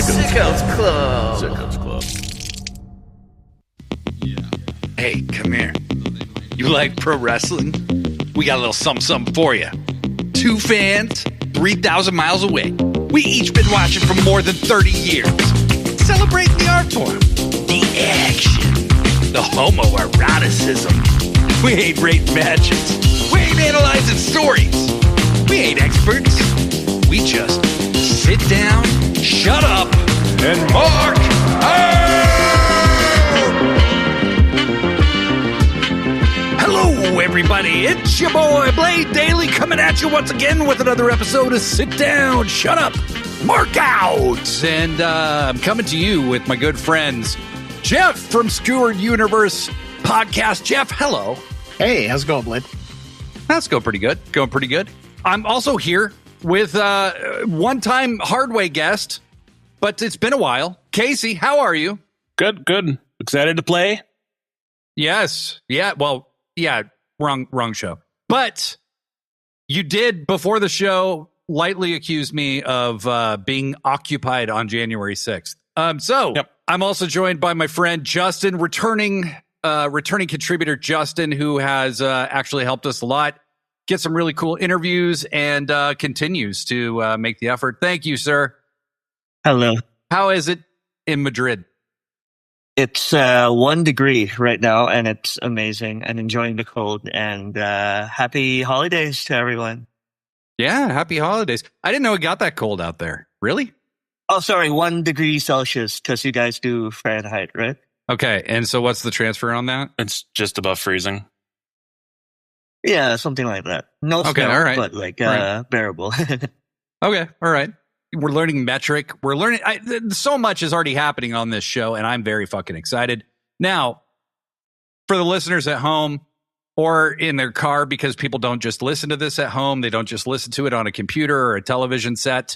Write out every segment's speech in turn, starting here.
Sickos Club. Sickos Club. Hey, come here. You like pro wrestling? We got a little something for you. Two fans, 3,000 miles away. We each been watching for more than 30 years. Celebrating the art form, the action, the homoeroticism. We ain't rating matches. We ain't analyzing stories. We ain't experts. We just sit down, shut up, and mark out! Hello, everybody. It's your boy, Blade Daily, coming at you once again with another episode of Sit Down, Shut Up, Mark Out. And I'm coming to you with my good friends, Jeff from Skewered Universe Podcast. Jeff, hello. Hey, how's it going, Blade? That's going pretty good. Going pretty good. I'm also here with one-time Hardway guest, but it's been a while. Kasey, how are you? Good. Excited to play? Yes. Yeah, well, yeah, wrong show. But you did, before the show, lightly accuse me of being occupied on January 6th. Yep. I'm also joined by my friend Justin, returning contributor Justin, who has actually helped us a lot, get some really cool interviews, and continues to make the effort. Thank you, sir. Hello. How is it in Madrid? It's 1 degree right now, and it's amazing. I'm enjoying the cold, and happy holidays to everyone. Yeah, happy holidays. I didn't know it got that cold out there. Really? Oh, sorry, 1 degree Celsius, because you guys do Fahrenheit, right? Okay, and so what's the transfer on that? It's just above freezing. Yeah, something like that. No Okay, snow, all right. but like Right. bearable. Okay, all right. We're learning metric. We're learning. So much is already happening on this show, and I'm very fucking excited. Now, for the listeners at home or in their car, because people don't just listen to this at home, they don't just listen to it on a computer or a television set.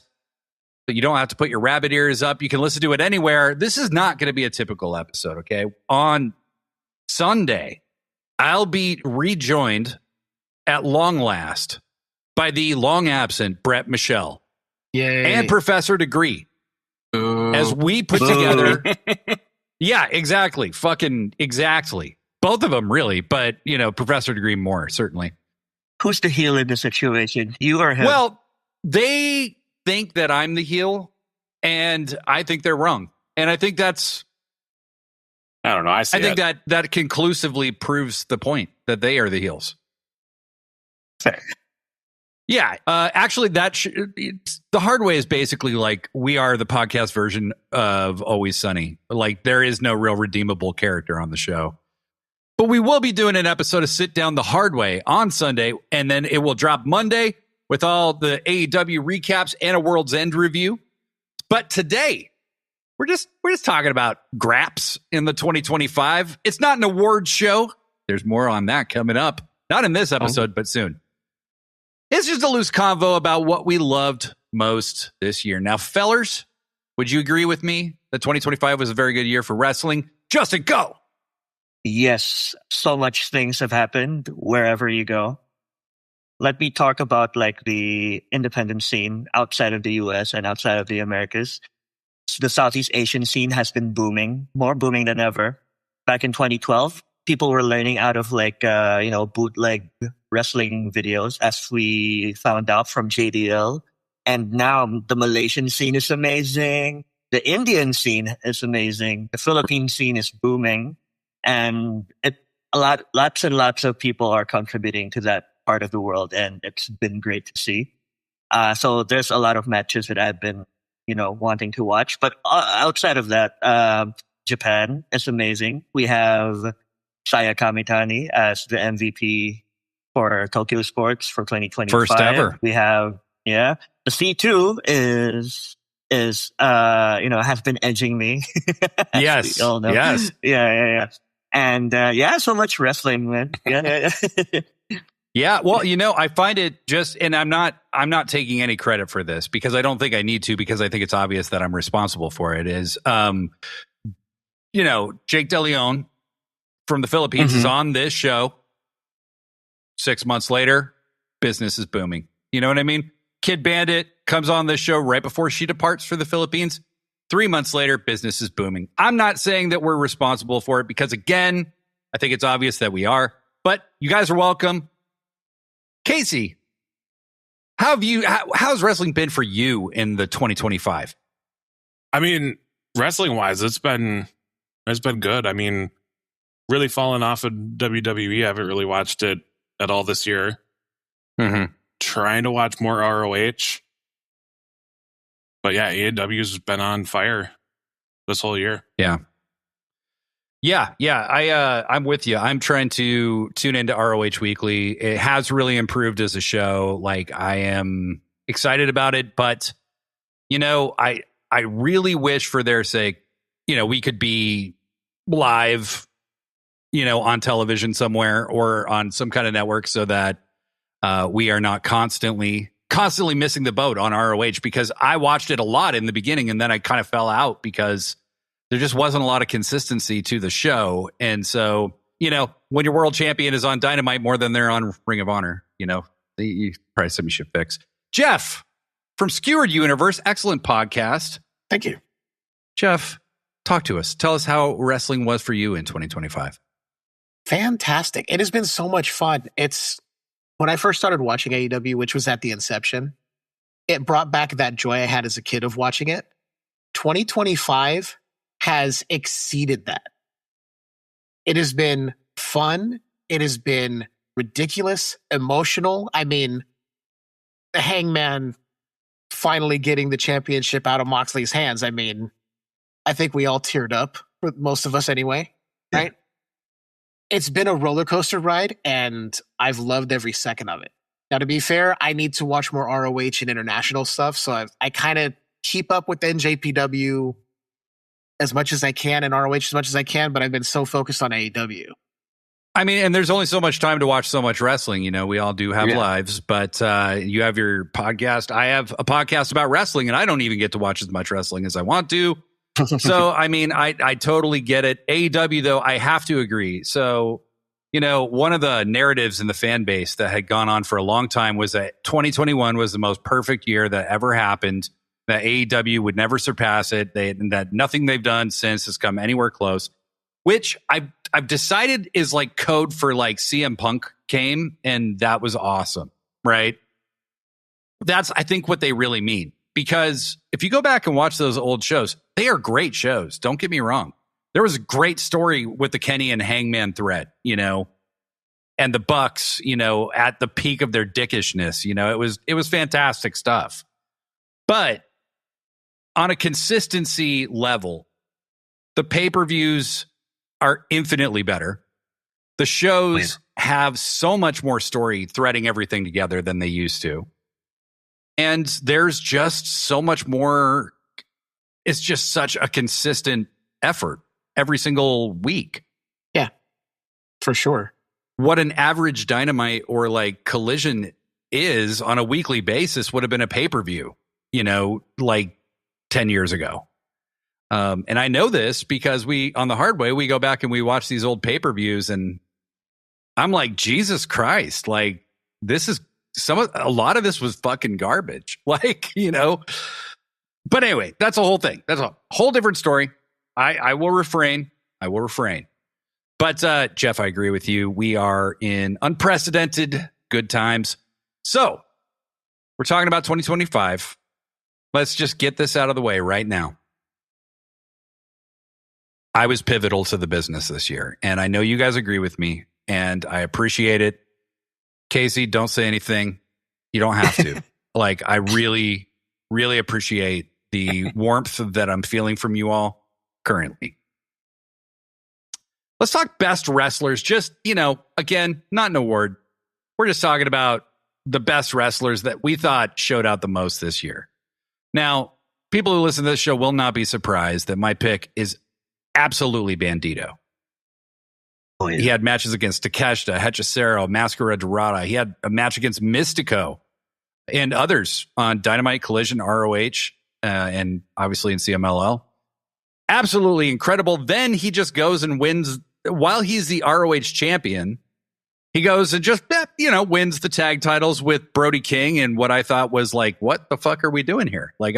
But you don't have to put your rabbit ears up. You can listen to it anywhere. This is not going to be a typical episode, okay? On Sunday, I'll be rejoined at long last by the long absent Brett Michelle. Yay. And Professor Degree, as we put together. Yeah, exactly. Fucking exactly. Both of them, really. But, Professor Degree more, certainly. Who's the heel in the situation? You or him? Well, they think that I'm the heel, and I think they're wrong. And I think that's... I don't know. I think that conclusively proves the point that they are the heels. Fair. Yeah, actually, the hard way is basically like we are the podcast version of Always Sunny. Like there is no real redeemable character on the show. But we will be doing an episode of Sit Down the Hard Way on Sunday, and then it will drop Monday with all the AEW recaps and a World's End review. But today, we're just talking about graps in the 2025. It's not an awards show. There's more on that coming up. Not in this episode, but soon. It's just a loose convo about what we loved most this year. Now, fellers, would you agree with me that 2025 was a very good year for wrestling? Justin, go! Yes, so much things have happened wherever you go. Let me talk about like the independent scene outside of the US and outside of the Americas. The Southeast Asian scene has been booming, more booming than ever. Back in 2012, people were learning out of bootleg wrestling videos, as we found out from JDL. And now the Malaysian scene is amazing. The Indian scene is amazing. The Philippine scene is booming. And lots and lots of people are contributing to that part of the world. And it's been great to see. So there's a lot of matches that I've been, wanting to watch. But outside of that, Japan is amazing. We have Saya Kamitani as the MVP for Tokyo Sports for 2025. First ever. We have, the C2 has been edging me. Yes. We all know. Yes. Yeah. And so much wrestling, man. Yeah. Yeah, well, I find it just, and I'm not taking any credit for this because I don't think I need to, because I think it's obvious that I'm responsible for it, is, Jake De Leon from the Philippines is on this show. 6 months later, business is booming. You know what I mean? Kid Bandit comes on this show right before she departs for the Philippines. 3 months later, business is booming. I'm not saying that we're responsible for it because, again, I think it's obvious that we are. But you guys are welcome. Kasey, how's wrestling been for you in the 2025? I mean, wrestling wise, it's been good. I mean, really falling off of WWE. I haven't really watched it at all this year. Mm-hmm. Trying to watch more ROH. But yeah, AEW's been on fire this whole year. Yeah. I'm with you. I'm trying to tune into ROH Weekly. It has really improved as a show. Like, I am excited about it, but I really wish, for their sake, we could be live, on television somewhere or on some kind of network, so that we are not constantly missing the boat on ROH, because I watched it a lot in the beginning and then I kind of fell out because there just wasn't a lot of consistency to the show. And so, when your world champion is on Dynamite more than they're on Ring of Honor, you probably something you should fix. Jeff from Skewered Universe, excellent podcast. Thank you. Jeff, talk to us. Tell us how wrestling was for you in 2025. Fantastic. It has been so much fun. When I first started watching AEW, which was at the inception, it brought back that joy I had as a kid of watching it. 2025 has exceeded that. It has been fun. It has been ridiculous, emotional. I mean, the Hangman finally getting the championship out of Moxley's hands. I mean, I think we all teared up, for most of us anyway, right? It's been a roller coaster ride, and I've loved every second of it. Now, to be fair, I need to watch more ROH and international stuff, so I kind of keep up with NJPW as much as I can and ROH as much as I can, but I've been so focused on AEW. I mean, and there's only so much time to watch so much wrestling. We all do have lives, but you have your podcast. I have a podcast about wrestling, and I don't even get to watch as much wrestling as I want to. So, I mean, I totally get it. AEW, though, I have to agree. So, one of the narratives in the fan base that had gone on for a long time was that 2021 was the most perfect year that ever happened, that AEW would never surpass it, that nothing they've done since has come anywhere close, which I've decided is like code for like CM Punk came, and that was awesome, right? That's, I think, what they really mean. Because if you go back and watch those old shows, they are great shows. Don't get me wrong. There was a great story with the Kenny and Hangman thread, and the Bucks, at the peak of their dickishness. It was fantastic stuff. But on a consistency level, the pay-per-views are infinitely better. The shows have so much more story threading everything together than they used to. And there's just so much more. It's just such a consistent effort every single week. Yeah, for sure. What an average Dynamite or like Collision is on a weekly basis would have been a pay-per-view, like 10 years ago. And I know this because on the hard way, we go back and we watch these old pay-per-views, and I'm like, Jesus Christ, like, this is a lot of this was fucking garbage. Like, but anyway, that's a whole thing. That's a whole different story. I will refrain. But Jeff, I agree with you. We are in unprecedented good times. So we're talking about 2025. Let's just get this out of the way right now. I was pivotal to the business this year, and I know you guys agree with me, and I appreciate it. Kasey, don't say anything. You don't have to. Like, I really, really appreciate the warmth that I'm feeling from you all currently. Let's talk best wrestlers. Just, again, not an award. We're just talking about the best wrestlers that we thought showed out the most this year. Now, people who listen to this show will not be surprised that my pick is absolutely Bandito. Oh, yeah. He had matches against Takeshita, Hechicero, Mascara Dorada. He had a match against Mystico and others on Dynamite, Collision, ROH, and obviously in CMLL. Absolutely incredible. Then he just goes and wins, while he's the ROH champion, he goes and just, wins the tag titles with Brody King, and what I thought was like, what the fuck are we doing here? Like,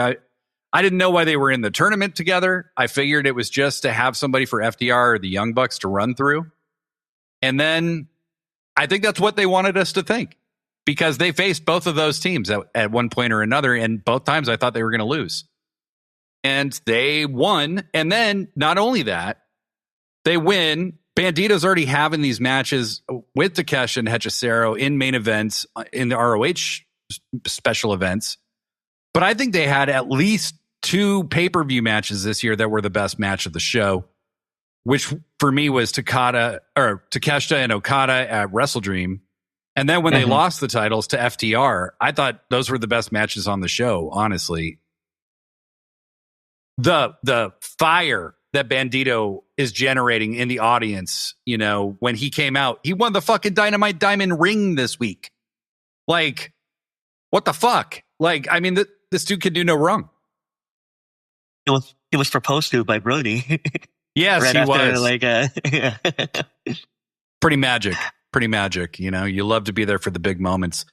I didn't know why they were in the tournament together. I figured it was just to have somebody for FTR or the Young Bucks to run through. And then I think that's what they wanted us to think, because they faced both of those teams at one point or another. And both times I thought they were going to lose. And they won. And then not only that, they win. Bandito's already having these matches with Takeshita and Hechicero in main events, in the ROH special events. But I think they had at least 2 pay-per-view matches this year that were the best match of the show, which for me was Takeshita and Okada at Wrestle Dream. And then when they lost the titles to FTR, I thought those were the best matches on the show, honestly. The fire that Bandito is generating in the audience, you know, when he came out, he won the fucking Dynamite Diamond ring this week. Like, what the fuck? Like, I mean, this dude can do no wrong. He was proposed to by Brody. Yes, right he after, was. Like, Pretty magic. You know, you love to be there for the big moments.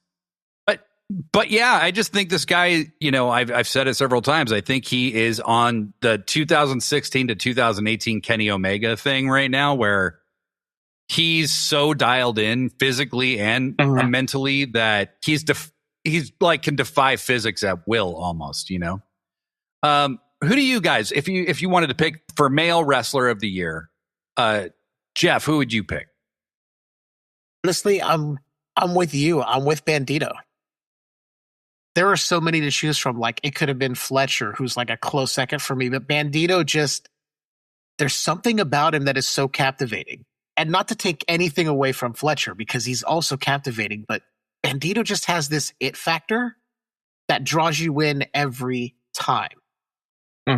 But yeah, I just think this guy, you know, I've said it several times. I think he is on the 2016 to 2018 Kenny Omega thing right now, where he's so dialed in physically and mentally that he's like can defy physics at will almost, you know. Who do you guys, if you wanted to pick for male wrestler of the year, Jeff, who would you pick? Honestly, I'm with you. I'm with Bandito. There are so many to choose from. Like, it could have been Fletcher, who's like a close second for me, but Bandito there's something about him that is so captivating. And not to take anything away from Fletcher, because he's also captivating, but Bandito just has this it factor that draws you in every time.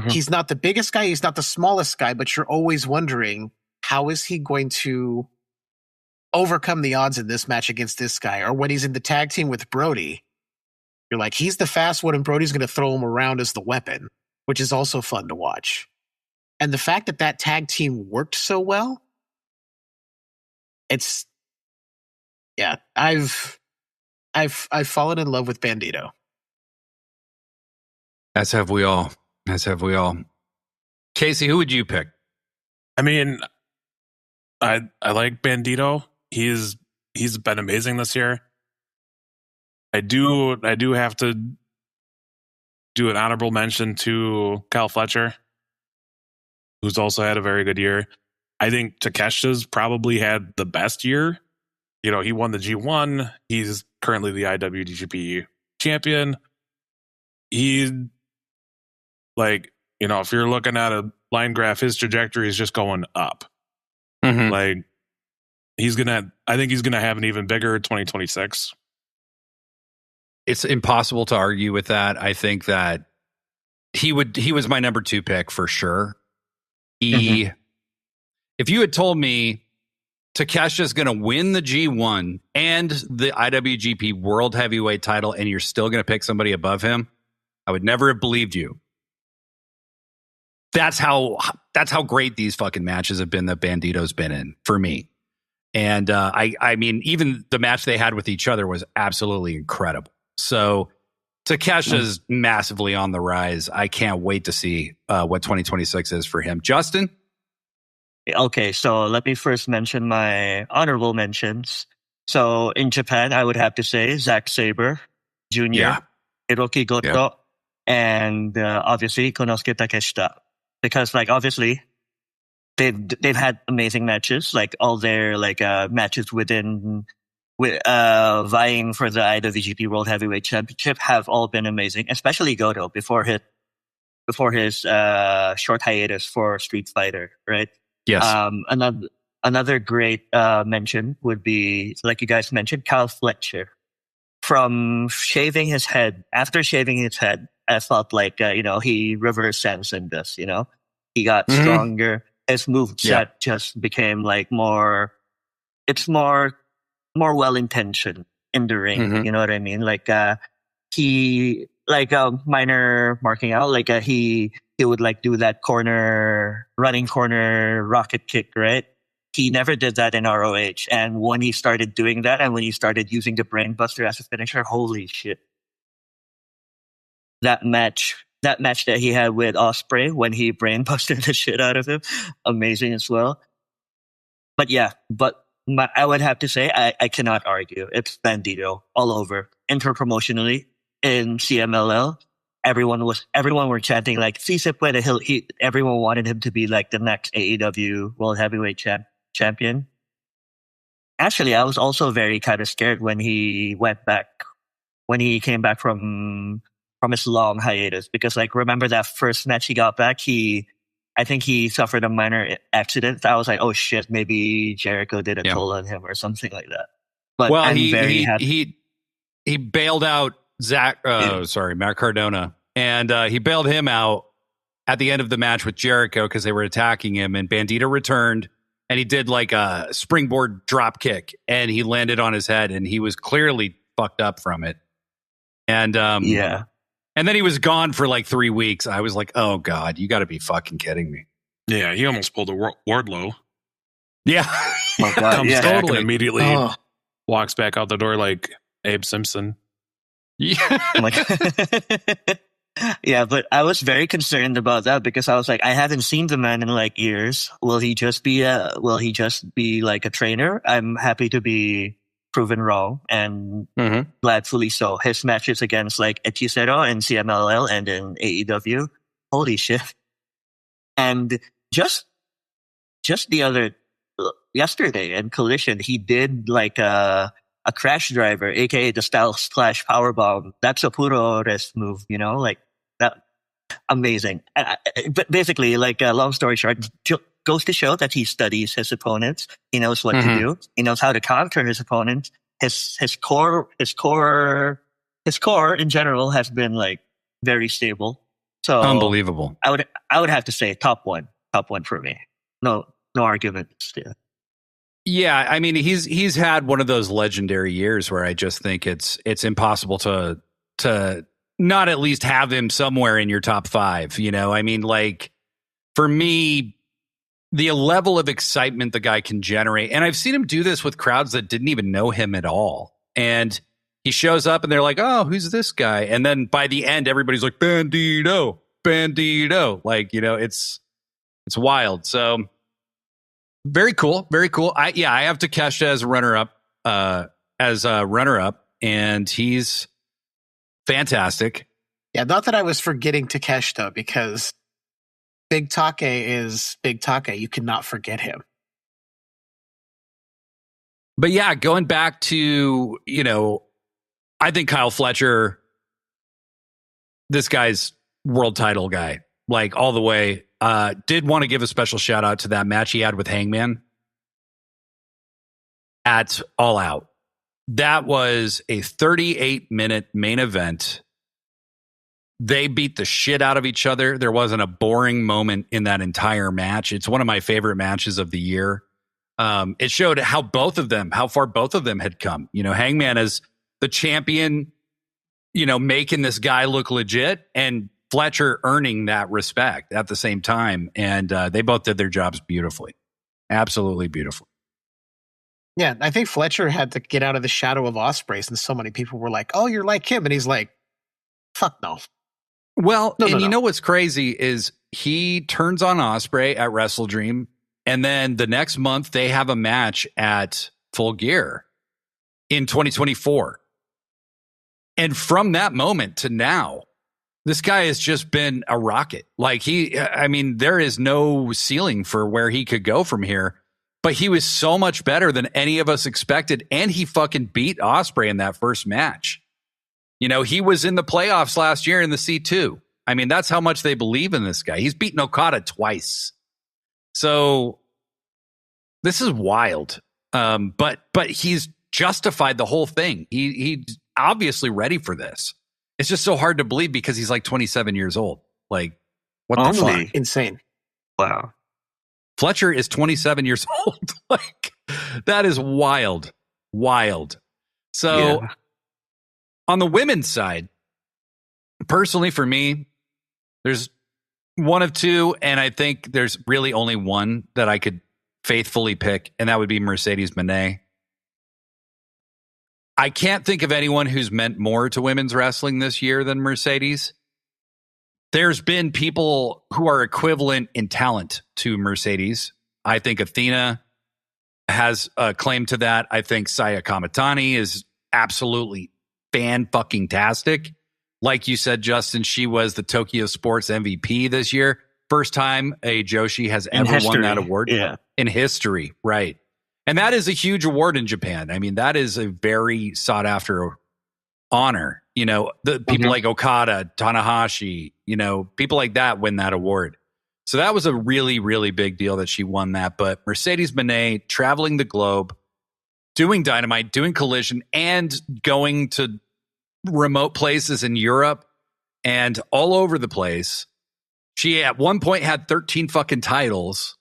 He's not the biggest guy, he's not the smallest guy, but you're always wondering, how is he going to overcome the odds in this match against this guy? Or when he's in the tag team with Brody, you're like, he's the fast one and Brody's going to throw him around as the weapon, which is also fun to watch. And the fact that tag team worked so well, I've fallen in love with Bandito. As have we all. Kasey, who would you pick? I mean, I like Bandito. He's been amazing this year. I do have to do an honorable mention to Kyle Fletcher, who's also had a very good year. I think Takeshita's probably had the best year. You know, he won the G1. He's currently the IWGP champion. He, like, you know, if you're looking at a line graph, his trajectory is just going up. Like, I think he's gonna have an even bigger 2026. It's impossible to argue with that. I think that he was my number 2 pick for sure. If you had told me Takeshia's going to win the G1 and the IWGP World Heavyweight title and you're still going to pick somebody above him, I would never have believed you. That's how great these fucking matches have been that Bandito's been in for me. And I mean, even the match they had with each other was absolutely incredible. So Takeshia's massively on the rise. I can't wait to see what 2026 is for him. Justin? Okay, so let me first mention my honorable mentions. So in Japan, I would have to say Zack Sabre Jr., Hiroki Goto, and obviously Konosuke Takeshita. Because, like, obviously, they've had amazing matches, like all their matches vying for the IWGP World Heavyweight Championship have all been amazing. Especially Goto before his short hiatus for Street Fighter, right? Yes. Another great mention would be, like you guys mentioned, Kyle Fletcher. From shaving his head, after shaving his head, I felt like he reversed Samson this. You know, he got stronger. His moveset just became like more. It's more well intentioned in the ring. You know what I mean? Like he minor marking out. Like he would like do that running corner rocket kick, right? He never did that in ROH. And when he started doing that, and when he started using the Brainbuster as a finisher, holy shit. That match that match that he had with Ospreay when he brain busted the shit out of him, amazing as well. But yeah, I would have to say I cannot argue. It's Bandito all over. Interpromotionally in CMLL, everyone were chanting like si se puede. Everyone wanted him to be like the next AEW World Heavyweight Champion. Actually, I was also very kind of scared when he came back from his long hiatus, because like remember that first match he got back, I think he suffered a minor accident. I was like, oh shit, maybe Jericho did a toll on him or something like that. But well, I'm very happy. He bailed out Matt Cardona, and he bailed him out at the end of the match with Jericho because they were attacking him, and Bandito returned, and he did like a springboard drop kick, and he landed on his head, and he was clearly fucked up from it. And and then he was gone for like 3 weeks. I was like, oh God, you got to be fucking kidding me. Yeah, he almost pulled a Wardlow. Yeah. Oh, God, comes back and immediately walks back out the door like Abe Simpson. Yeah. Yeah, but I was very concerned about that because I was like, I haven't seen the man in like years. Will he just be like a trainer? I'm happy to be proven wrong, and gladfully so. His matches against like Hechicero in CMLL and in AEW, holy shit! And just yesterday in Collision, he did like a crash driver, aka the Style Splash Powerbomb. That's a puro rest move, like that. Amazing. But basically, like long story short, goes to show that he studies his opponents. He knows what to do. He knows how to counter his opponents. His core in general has been like very stable. So unbelievable. I would have to say top one for me. No arguments. Yeah, I mean he's had one of those legendary years where I just think it's impossible to not at least have him somewhere in your top 5. I mean, like for me, the level of excitement the guy can generate, and I've seen him do this with crowds that didn't even know him at all, and he shows up and they're like, oh, who's this guy? And then by the end, everybody's like, Bandito, like, it's wild. So very cool. I have Takeshita as a runner up, and he's fantastic. Yeah, not that I was forgetting Takeshita, because Big Take is Big Take. You cannot forget him. But yeah, going back to, I think Kyle Fletcher, this guy's world title guy, like all the way. Did want to give a special shout out to that match he had with Hangman at All Out. That was a 38-minute main event. They beat the shit out of each other. There wasn't a boring moment in that entire match. It's one of my favorite matches of the year. It showed how far both of them had come. Hangman as the champion, making this guy look legit, and Fletcher earning that respect at the same time. And they both did their jobs beautifully. Absolutely beautifully. Yeah, I think Fletcher had to get out of the shadow of Ospreay, and so many people were like, oh, you're like him. And he's like, fuck no. Well, no. You know what's crazy is he turns on Ospreay at Wrestle Dream, and then the next month they have a match at Full Gear in 2024. And from that moment to now, this guy has just been a rocket. Like there is no ceiling for where he could go from here. But he was so much better than any of us expected, and he fucking beat Ospreay in that first match. He was in the playoffs last year in the C2. I mean, that's how much they believe in this guy. He's beaten Okada twice. So this is wild. But he's justified the whole thing. He's obviously ready for this. It's just so hard to believe because he's like 27 years old. Like, what the fuck? Insane. Wow. Fletcher is 27 years old. Like, that is wild. So on the women's side, personally for me, there's one of two, and I think there's really only one that I could faithfully pick, and that would be Mercedes Moné. I can't think of anyone who's meant more to women's wrestling this year than Mercedes. there's been people who are equivalent in talent to Mercedes. I think Athena has a claim to that. I think Saya Kamitani is absolutely fan-fucking-tastic. Like you said, Justin, she was the Tokyo Sports MVP this year. First time a Joshi has ever won that award in history. Right. And that is a huge award in Japan. I mean, that is a very sought after honor. You know, the people like Okada, Tanahashi, you know, people like that win that award. So that was a really, really big deal that she won that. But Mercedes Moné traveling the globe, doing Dynamite, doing Collision, and going to remote places in Europe and all over the place. She at one point had 13 fucking titles,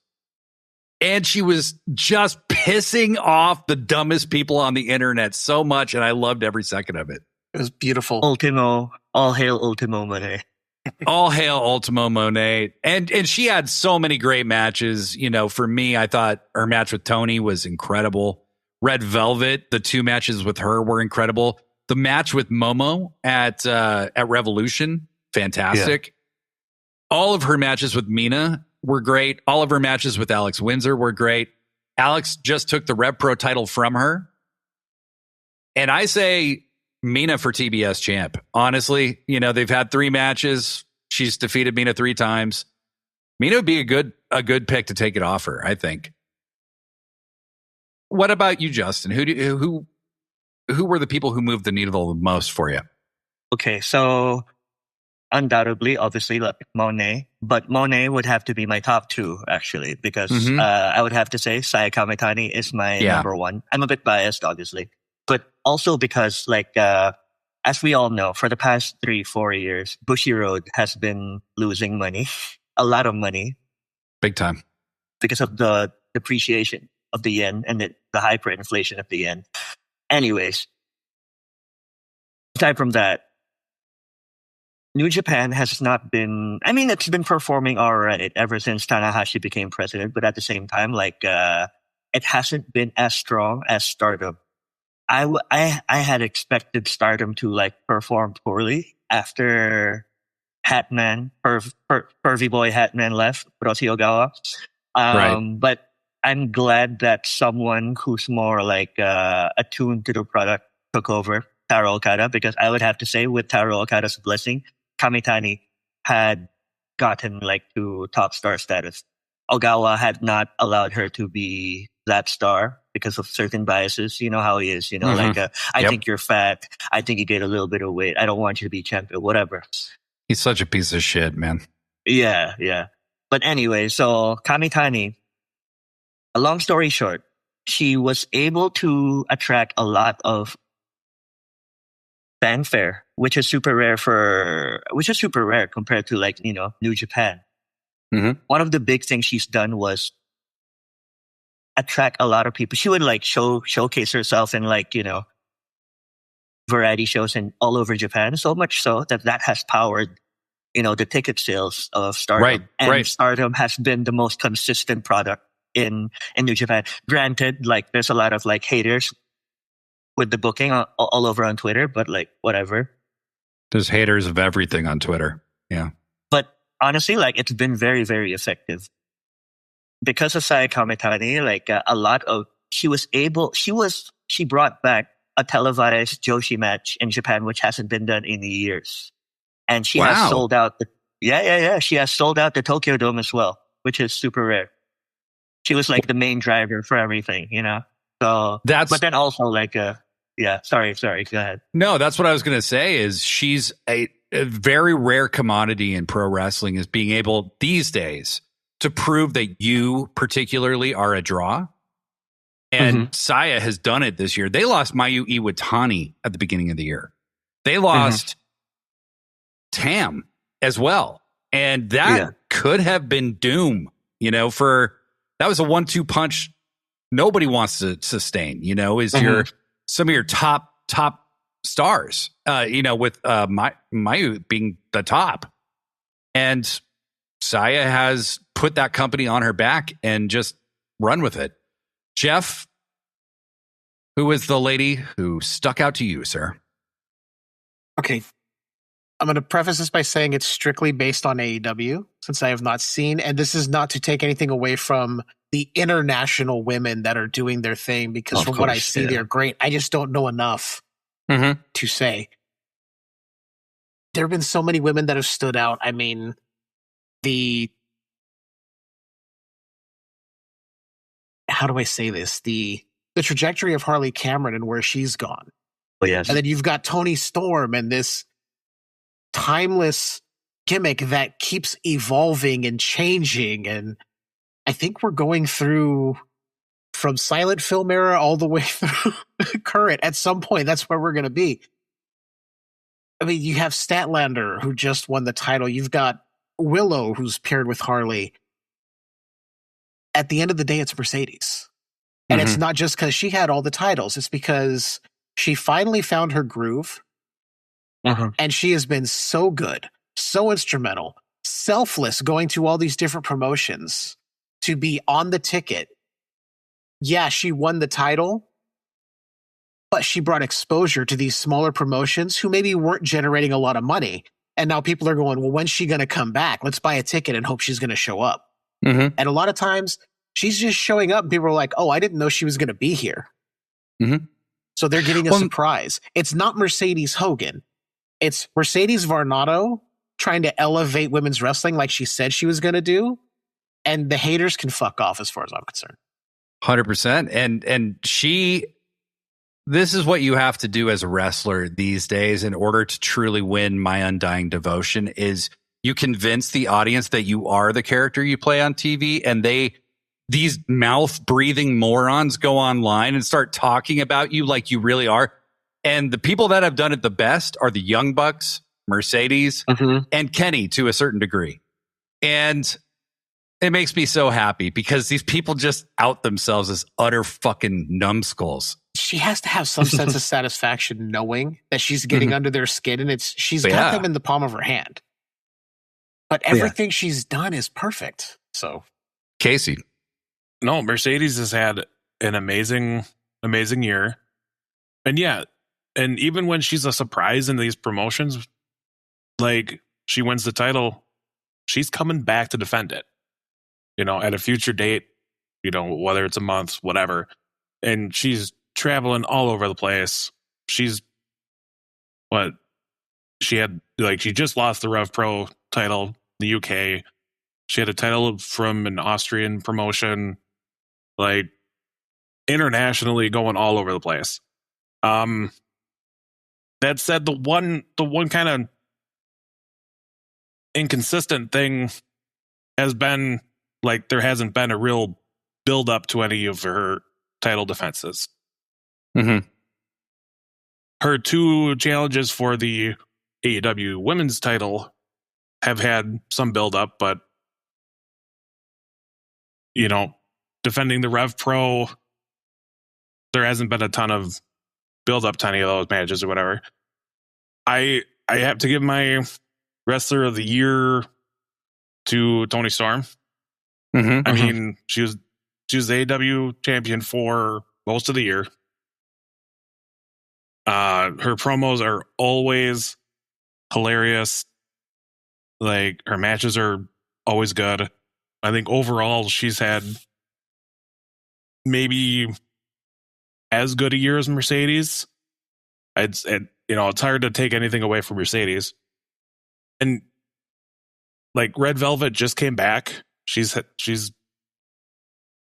and she was just pissing off the dumbest people on the internet so much, and I loved every second of it. It was beautiful. Ultimo, all hail Ultimo Moné. All hail Ultimo Moné. And she had so many great matches. You know, for me, I thought her match with Tony was incredible. Red Velvet, the 2 matches with her were incredible. The match with Momo at Revolution, fantastic. Yeah. All of her matches with Mina were great. All of her matches with Alex Windsor were great. Alex just took the Rev Pro title from her. And I say Mina for TBS champ. Honestly, you know, they've had 3 matches. She's defeated Mina 3 times. Mina would be a good pick to take it off her, I think. What about you, Justin? Who were the people who moved the needle the most for you? Okay, so undoubtedly, obviously, like Monet, but Monet would have to be my top 2, actually, because I would have to say Saya Kamitani is my number 1. I'm a bit biased, obviously, but also because, like, as we all know, for the past 3-4 years, Bushiroad has been losing money, a lot of money. Big time. Because of the depreciation of the yen and the hyperinflation of the yen. Anyways, aside from that, New Japan has not been, I mean, it's been performing all right ever since Tanahashi became president, but at the same time, like, it hasn't been as strong as Stardom. I had expected Stardom to, like, perform poorly after Hatman, Pervy Boy Hatman left, Roshi Ogawa. Right. But I'm glad that someone who's more, like, attuned to the product took over, Taro Okada, because I would have to say, with Taro Okada's blessing, Kamitani had gotten, like, to top star status. Ogawa had not allowed her to be that star because of certain biases. You know how he is, you know, like, I think you're fat. I think you gained a little bit of weight. I don't want you to be champion, whatever. He's such a piece of shit, man. Yeah. But anyway, so Kamitani, a long story short, she was able to attract a lot of fanfare, which is super rare compared to, like, you know, New Japan. One of the big things she's done was attract a lot of people. She would, like, showcase herself in, like, you know, variety shows and all over Japan, so much so that has powered, you know, the ticket sales of Stardom. Right. Stardom has been the most consistent product in New Japan. Granted, like, there's a lot of, like, haters with the booking all over on Twitter, but, like, whatever. There's haters of everything on Twitter. Yeah. But honestly, like, it's been very, very effective. Because of Saya Kamitani, like, she brought back a televised Joshi match in Japan, which hasn't been done in years. And she has sold out she has sold out the Tokyo Dome as well, which is super rare. She was, like, the main driver for everything, you know? So but then also, like, sorry, go ahead. No, that's what I was going to say is she's a very rare commodity in pro wrestling, is being able these days to prove that you particularly are a draw. And Saya has done it this year. They lost Mayu Iwatani at the beginning of the year. They lost Tam as well. And that could have been doom, you know, that was a 1-2 punch nobody wants to sustain, you know, is some of your top stars, you know, with Mayu being the top. And Saya has put that company on her back and just run with it. Jeff, who is the lady who stuck out to you, sir? Okay. I'm going to preface this by saying it's strictly based on AEW, since I have not seen, and this is not to take anything away from the international women that are doing their thing, because from what I see, they're great. I just don't know enough to say. There have been so many women that have stood out. I mean, how do I say this? The trajectory of Harley Cameron and where she's gone. Oh, yes. And then you've got Toni Storm and this timeless gimmick that keeps evolving and changing. And I think we're going through from silent film era all the way through current. At some point, that's where we're going to be. I mean, you have Statlander, who just won the title. You've got Willow, who's paired with Harley. At the end of the day, it's Mercedes. And it's not just because she had all the titles. It's because she finally found her groove. And she has been so good, so instrumental, selfless, going to all these different promotions to be on the ticket. Yeah, she won the title, but she brought exposure to these smaller promotions who maybe weren't generating a lot of money. And now people are going, well, when's she going to come back? Let's buy a ticket and hope she's going to show up. And a lot of times she's just showing up and people are like, oh, I didn't know she was going to be here. So they're getting a surprise. It's not Mercedes Hogan. It's Mercedes Varnado trying to elevate women's wrestling like she said she was going to do. And the haters can fuck off as far as I'm concerned. 100%. And this is what you have to do as a wrestler these days in order to truly win my undying devotion is you convince the audience that you are the character you play on TV, and these mouth breathing morons go online and start talking about you like you really are. And the people that have done it the best are the Young Bucks, Mercedes, and Kenny to a certain degree. And it makes me so happy because these people just out themselves as utter fucking numbskulls. She has to have some sense of satisfaction knowing that she's getting under their skin, and she's got them in the palm of her hand. But everything she's done is perfect. So, Kasey. No, Mercedes has had an amazing year. And yeah, and even when she's a surprise in these promotions, like she wins the title, she's coming back to defend it, at a future date, whether it's a month, whatever. And she's traveling all over the place. She just lost the Rev Pro title in the UK. She had a title from an Austrian promotion, like internationally going all over the place. That said, the one kind of inconsistent thing has been like there hasn't been a real build up to any of her title defenses. Her two challenges for the AEW women's title have had some build up, but defending the Rev Pro, there hasn't been a ton of build up to any of those matches or whatever. I have to give my wrestler of the year to Toni Storm. I mean, she was AEW champion for most of the year. Her promos are always hilarious. Like, her matches are always good. I think overall she's had maybe as good a year as Mercedes. It's hard to take anything away from Mercedes. And like Red Velvet just came back. She's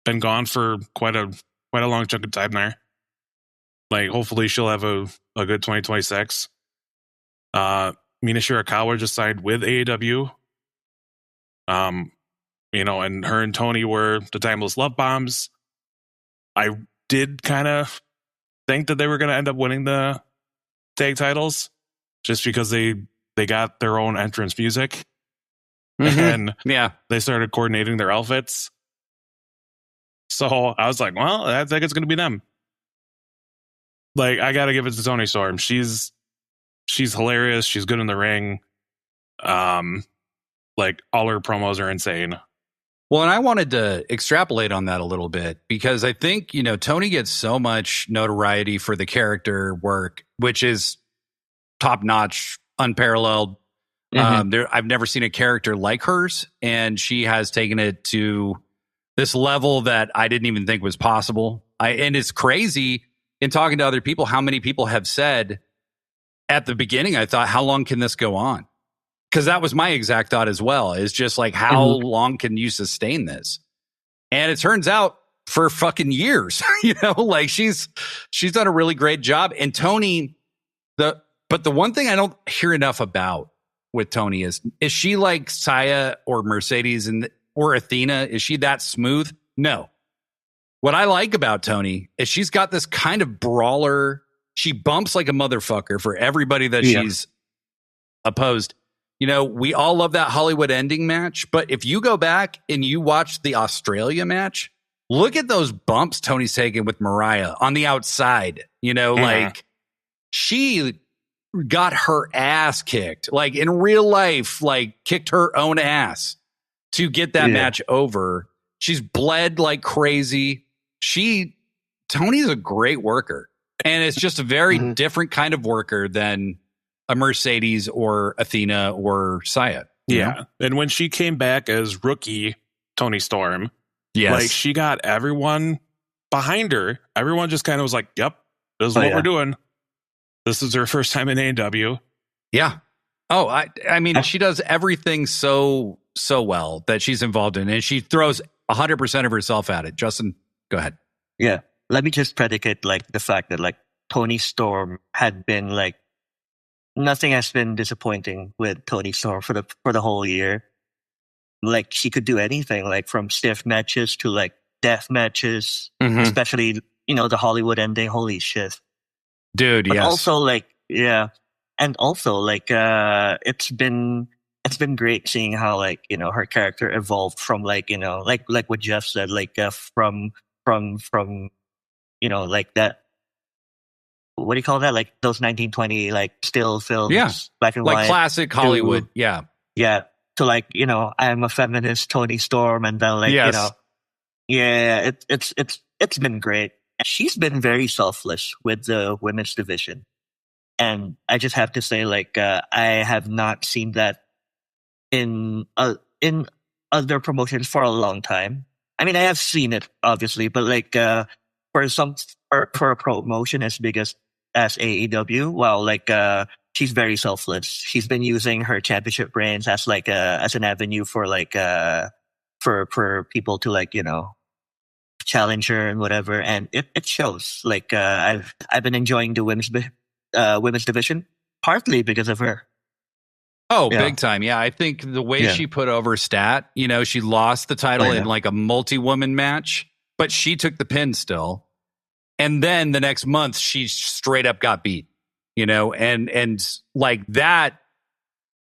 been gone for quite a long chunk of time there. Like, hopefully she'll have a good 2026. Mina Shirakawa just signed with AEW. And her and Tony were the Timeless Love Bombs. I did kind of think that they were going to end up winning the tag titles just because they got their own entrance music. And they started coordinating their outfits. So I was like, well, I think it's going to be them. Like, I got to give it to Toni Storm. She's hilarious. She's good in the ring. Like, all her promos are insane. Well, and I wanted to extrapolate on that a little bit because I think, Toni gets so much notoriety for the character work, which is top notch unparalleled. Mhm. I've never seen a character like hers, and she has taken it to this level that I didn't even think was possible. And it's crazy in talking to other people how many people have said at the beginning, I thought, how long can this go on? Because that was my exact thought as well. Is just like, how long can you sustain this? And it turns out for fucking years, like she's done a really great job. And Tony, but the one thing I don't hear enough about with Tony is she like Saya or Mercedes or Athena? Is she that smooth? No. What I like about Tony is she's got this kind of brawler. She bumps like a motherfucker for everybody that she's opposed. We all love that Hollywood ending match, but if you go back and you watch the Australia match, look at those bumps Tony's taking with Mariah on the outside. Like she got her ass kicked, like in real life, like kicked her own ass to get that match over. She's bled like crazy. Tony's a great worker, and it's just a very different kind of worker than a Mercedes or Athena or Saya. Yeah. And when she came back as rookie Tony Storm, like she got everyone behind her. Everyone just kind of was like, yep, this is what we're doing. This is her first time in AEW. Yeah. Oh, I mean, she does everything so well that she's involved in, and she throws 100% of herself at it. Justin, go ahead. Yeah. Let me just predicate like the fact that like Tony Storm had been like, nothing has been disappointing with Tony Storm for the whole year. Like she could do anything, like from stiff matches to like death matches, especially the Hollywood ending. Holy shit, dude! But yes. Also, like and also like it's been great seeing how like her character evolved from like like what Jeff said, like from like that. What do you call that? Like those 1920 like still films, black and like white, classic Hollywood. Yeah. To like I'm a feminist, Tony Storm, and then like it's been great. She's been very selfless with the women's division, and I just have to say like I have not seen that in other promotions for a long time. I mean, I have seen it obviously, but like for a promotion as big as AEW, well, like she's very selfless. She's been using her championship reigns as like as an avenue for like for people to like challenge her and whatever, and it shows. Like I've been enjoying the women's division partly because of her. Oh, big time. Yeah, I think the way she put over Stat, she lost the title in like a multi-woman match, but she took the pin still. And then the next month, she straight up got beat, and like that.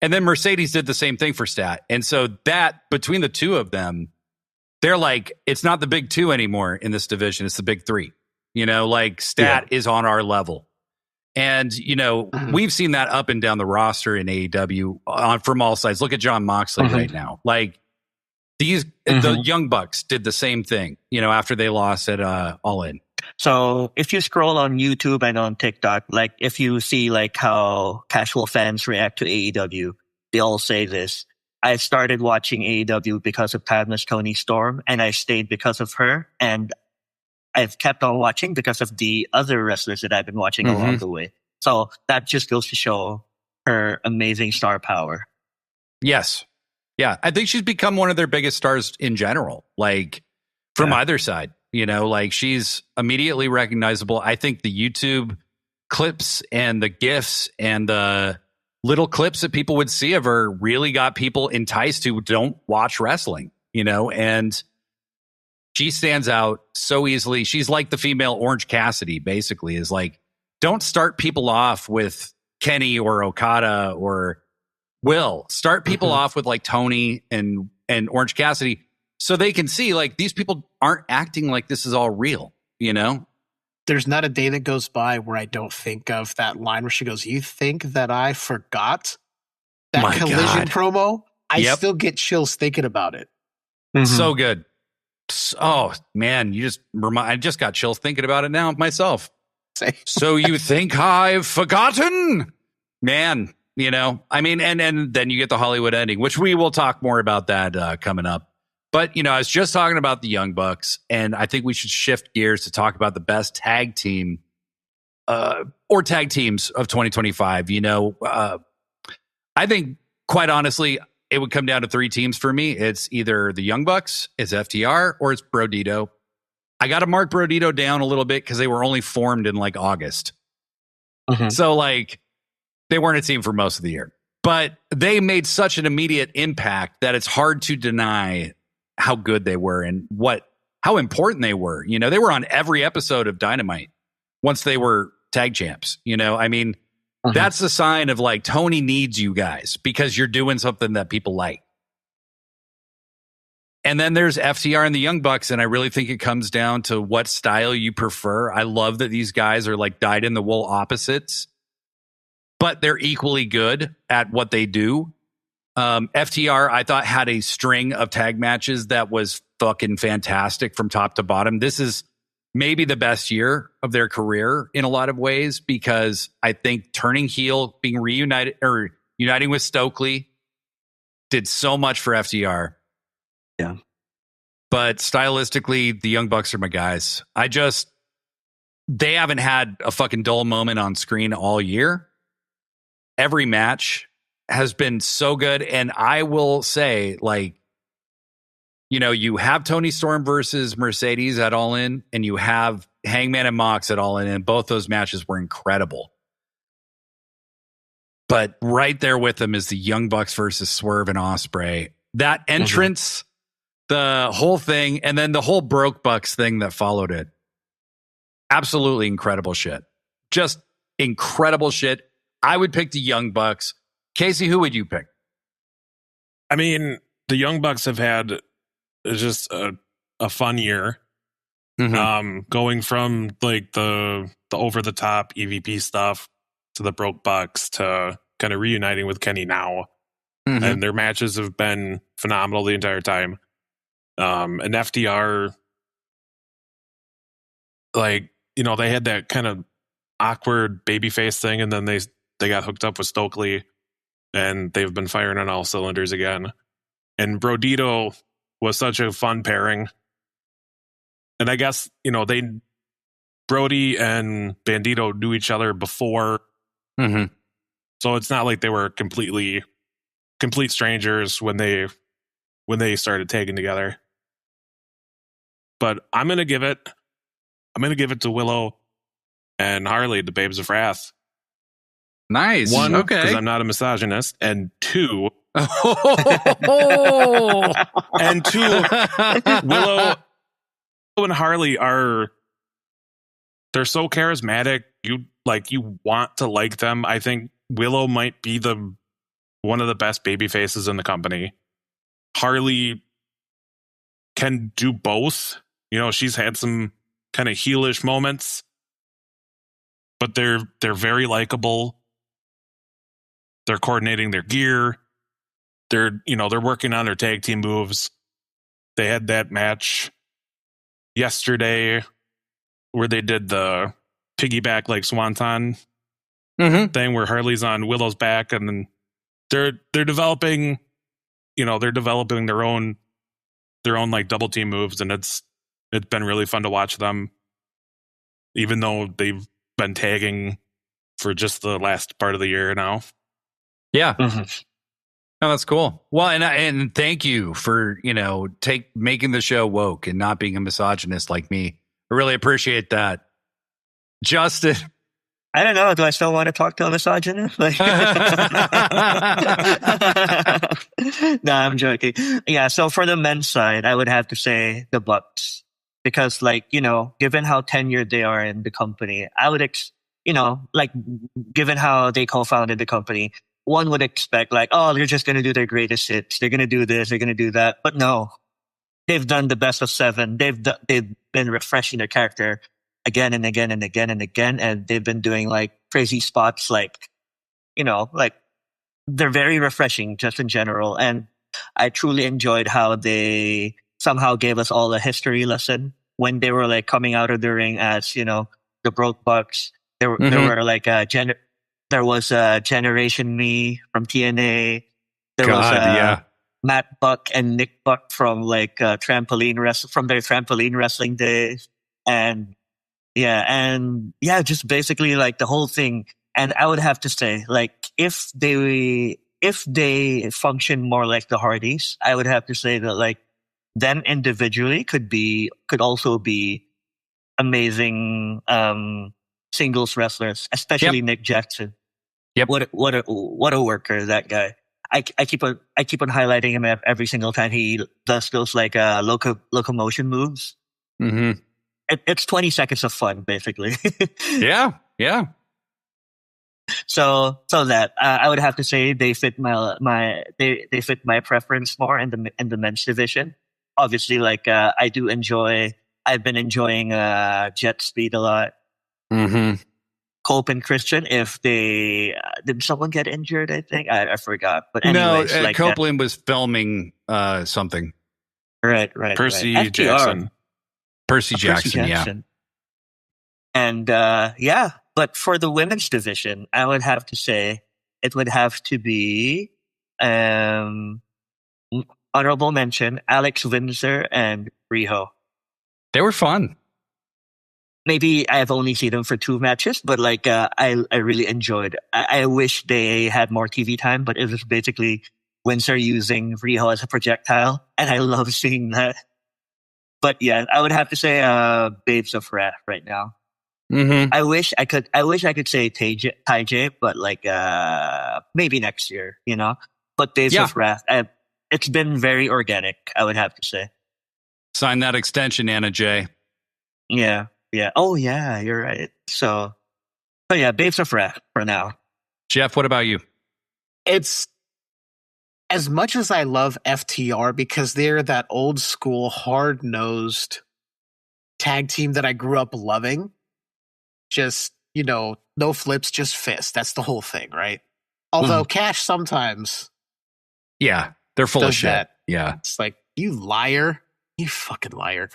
And then Mercedes did the same thing for Stat. And so that between the two of them, they're like, it's not the big two anymore in this division. It's the big three, like Stat is on our level. And, we've seen that up and down the roster in AEW from all sides. Look at Jon Moxley right now. Like the Young Bucks did the same thing, after they lost at All In. So if you scroll on YouTube and on TikTok, like if you see like how casual fans react to AEW, they all say this. I started watching AEW because of Timeless Tony Storm, and I stayed because of her, and I've kept on watching because of the other wrestlers that I've been watching along the way. So that just goes to show her amazing star power. Yes. Yeah. I think she's become one of their biggest stars in general, like from either side. Like she's immediately recognizable. I think the YouTube clips and the GIFs and the little clips that people would see of her really got people enticed who don't watch wrestling, and she stands out so easily. She's like the female Orange Cassidy, basically, is like, don't start people off with Kenny or Okada or Will. Start people off with like Tony and Orange Cassidy, so they can see like these people aren't acting like this is all real, There's not a day that goes by where I don't think of that line where she goes, "You think that I forgot that My Collision God. promo?" I still get chills thinking about it. So good. Oh man, I just got chills thinking about it now myself. So you think I've forgotten? Man, you know, I mean, and then you get the Hollywood ending, which we will talk more about that coming up. But, you know, I was just talking about the Young Bucks, and I think we should shift gears to talk about the best tag team or tag teams of 2025. You know, I think, quite honestly, it would come down to 3 teams for me. It's either the Young Bucks, it's FTR, or it's Brodito. I got to mark Brodito down a little bit because they were only formed in like August. So, like, they weren't a team for most of the year. But they made such an immediate impact that it's hard to deny how good they were and how important they were. You know, they were on every episode of Dynamite once they were tag champs. You know, I mean, that's the sign of like Tony needs you guys because you're doing something that people like. And then there's FTR and the Young Bucks, and I really think it comes down to what style you prefer. I love that these guys are like dyed-in-the-wool opposites, but they're equally good at what they do. FTR, I thought, had a string of tag matches that was fucking fantastic from top to bottom. This is maybe the best year of their career in a lot of ways because I think turning heel, being reunited or uniting with Stokely did so much for FTR. Yeah. But stylistically, the Young Bucks are my guys. They haven't had a fucking dull moment on screen all year. Every match has been so good. And I will say, like, you know, you have Tony Storm versus Mercedes at All In, and you have Hangman and Mox at All In, and both those matches were incredible. But right there with them is the Young Bucks versus Swerve and Ospreay. That entrance, the whole thing, and then the whole Broke Bucks thing that followed it. Absolutely incredible shit. Just incredible shit. I would pick the Young Bucks. Kasey, who would you pick? I mean, the Young Bucks have had just a fun year. Going from like the over the top EVP stuff to the Broke Bucks to kind of reuniting with Kenny now. And their matches have been phenomenal the entire time. And FDR, like, you know, they had that kind of awkward babyface thing, and then they got hooked up with Stokely, and they've been firing on all cylinders again. And Brodito was such a fun pairing. And I guess, you know, Brody and Bandito knew each other before. So it's not like they were complete strangers when they started tagging together. But I'm gonna give it to Willow and Harley, the Babes of Wrath. Nice. One, okay, because I'm not a misogynist, and two, Willow and Harley they're so charismatic. You want to like them. I think Willow might be one of the best baby faces in the company. Harley can do both. You know, she's had some kind of heelish moments, but they're very likable. They're coordinating their gear. They're working on their tag team moves. They had that match yesterday where they did the piggyback like swanton thing where Harley's on Willow's back, and then they're developing, their own like double team moves, and it's been really fun to watch them, even though they've been tagging for just the last part of the year now. Yeah. Oh, that's cool. Well, and thank you for, making the show woke and not being a misogynist like me. I really appreciate that. Justin. I don't know. Do I still want to talk to a misogynist? No, I'm joking. Yeah. So for the men's side, I would have to say the Bucks, because given how tenured they are in the company, I would, given how they co-founded the company, one would expect they're just going to do their greatest hits. They're going to do this. They're going to do that. But no, they've done the best of 7. They've been refreshing their character again and again and again and again. And they've been doing crazy spots, they're very refreshing just in general. And I truly enjoyed how they somehow gave us all a history lesson when they were coming out of the ring as, the Broke Bucks. There were There was Generation Me from TNA. There was yeah. Matt Buck and Nick Buck from like from their trampoline wrestling days, and just basically like the whole thing. And I would have to say, like, if they function more like the Hardys, I would have to say that like them individually could also be amazing singles wrestlers, especially Nick Jackson. Yep. What a worker, that guy. I keep on highlighting him every single time he does those like locomotion moves. Mm-hmm. It's 20 seconds of fun, basically. Yeah. So that I would have to say they fit they fit my preference more in the men's division. Obviously, like I've been enjoying Jet Speed a lot. Mm-hmm. Cope and Christian, if they did someone get injured? I think I forgot. But anyways, no, Copeland was filming something. Right. Percy Jackson. Percy Jackson, yeah. And but for the women's division, I would have to say it would have to be honorable mention Alex Windsor and Riho. They were fun. Maybe I've only seen them for 2 matches, but like I really enjoyed. I wish they had more TV time, but it was basically Windsor using Riho as a projectile, and I love seeing that. But yeah, I would have to say Babes of Wrath right now. Mm-hmm. I wish I could say Taiji, but like maybe next year, you know. But Babes of Wrath, it's been very organic, I would have to say. Sign that extension, Anna J. Yeah. Oh yeah, you're right. So yeah, Babes of Wrath for now. Jeff, what about you? It's as much as I love FTR because they're that old school, hard-nosed tag team that I grew up loving. Just, no flips, just fists. That's the whole thing, right? Although Cash sometimes... Yeah, they're full of shit. That. Yeah. It's like, you liar. You fucking liar.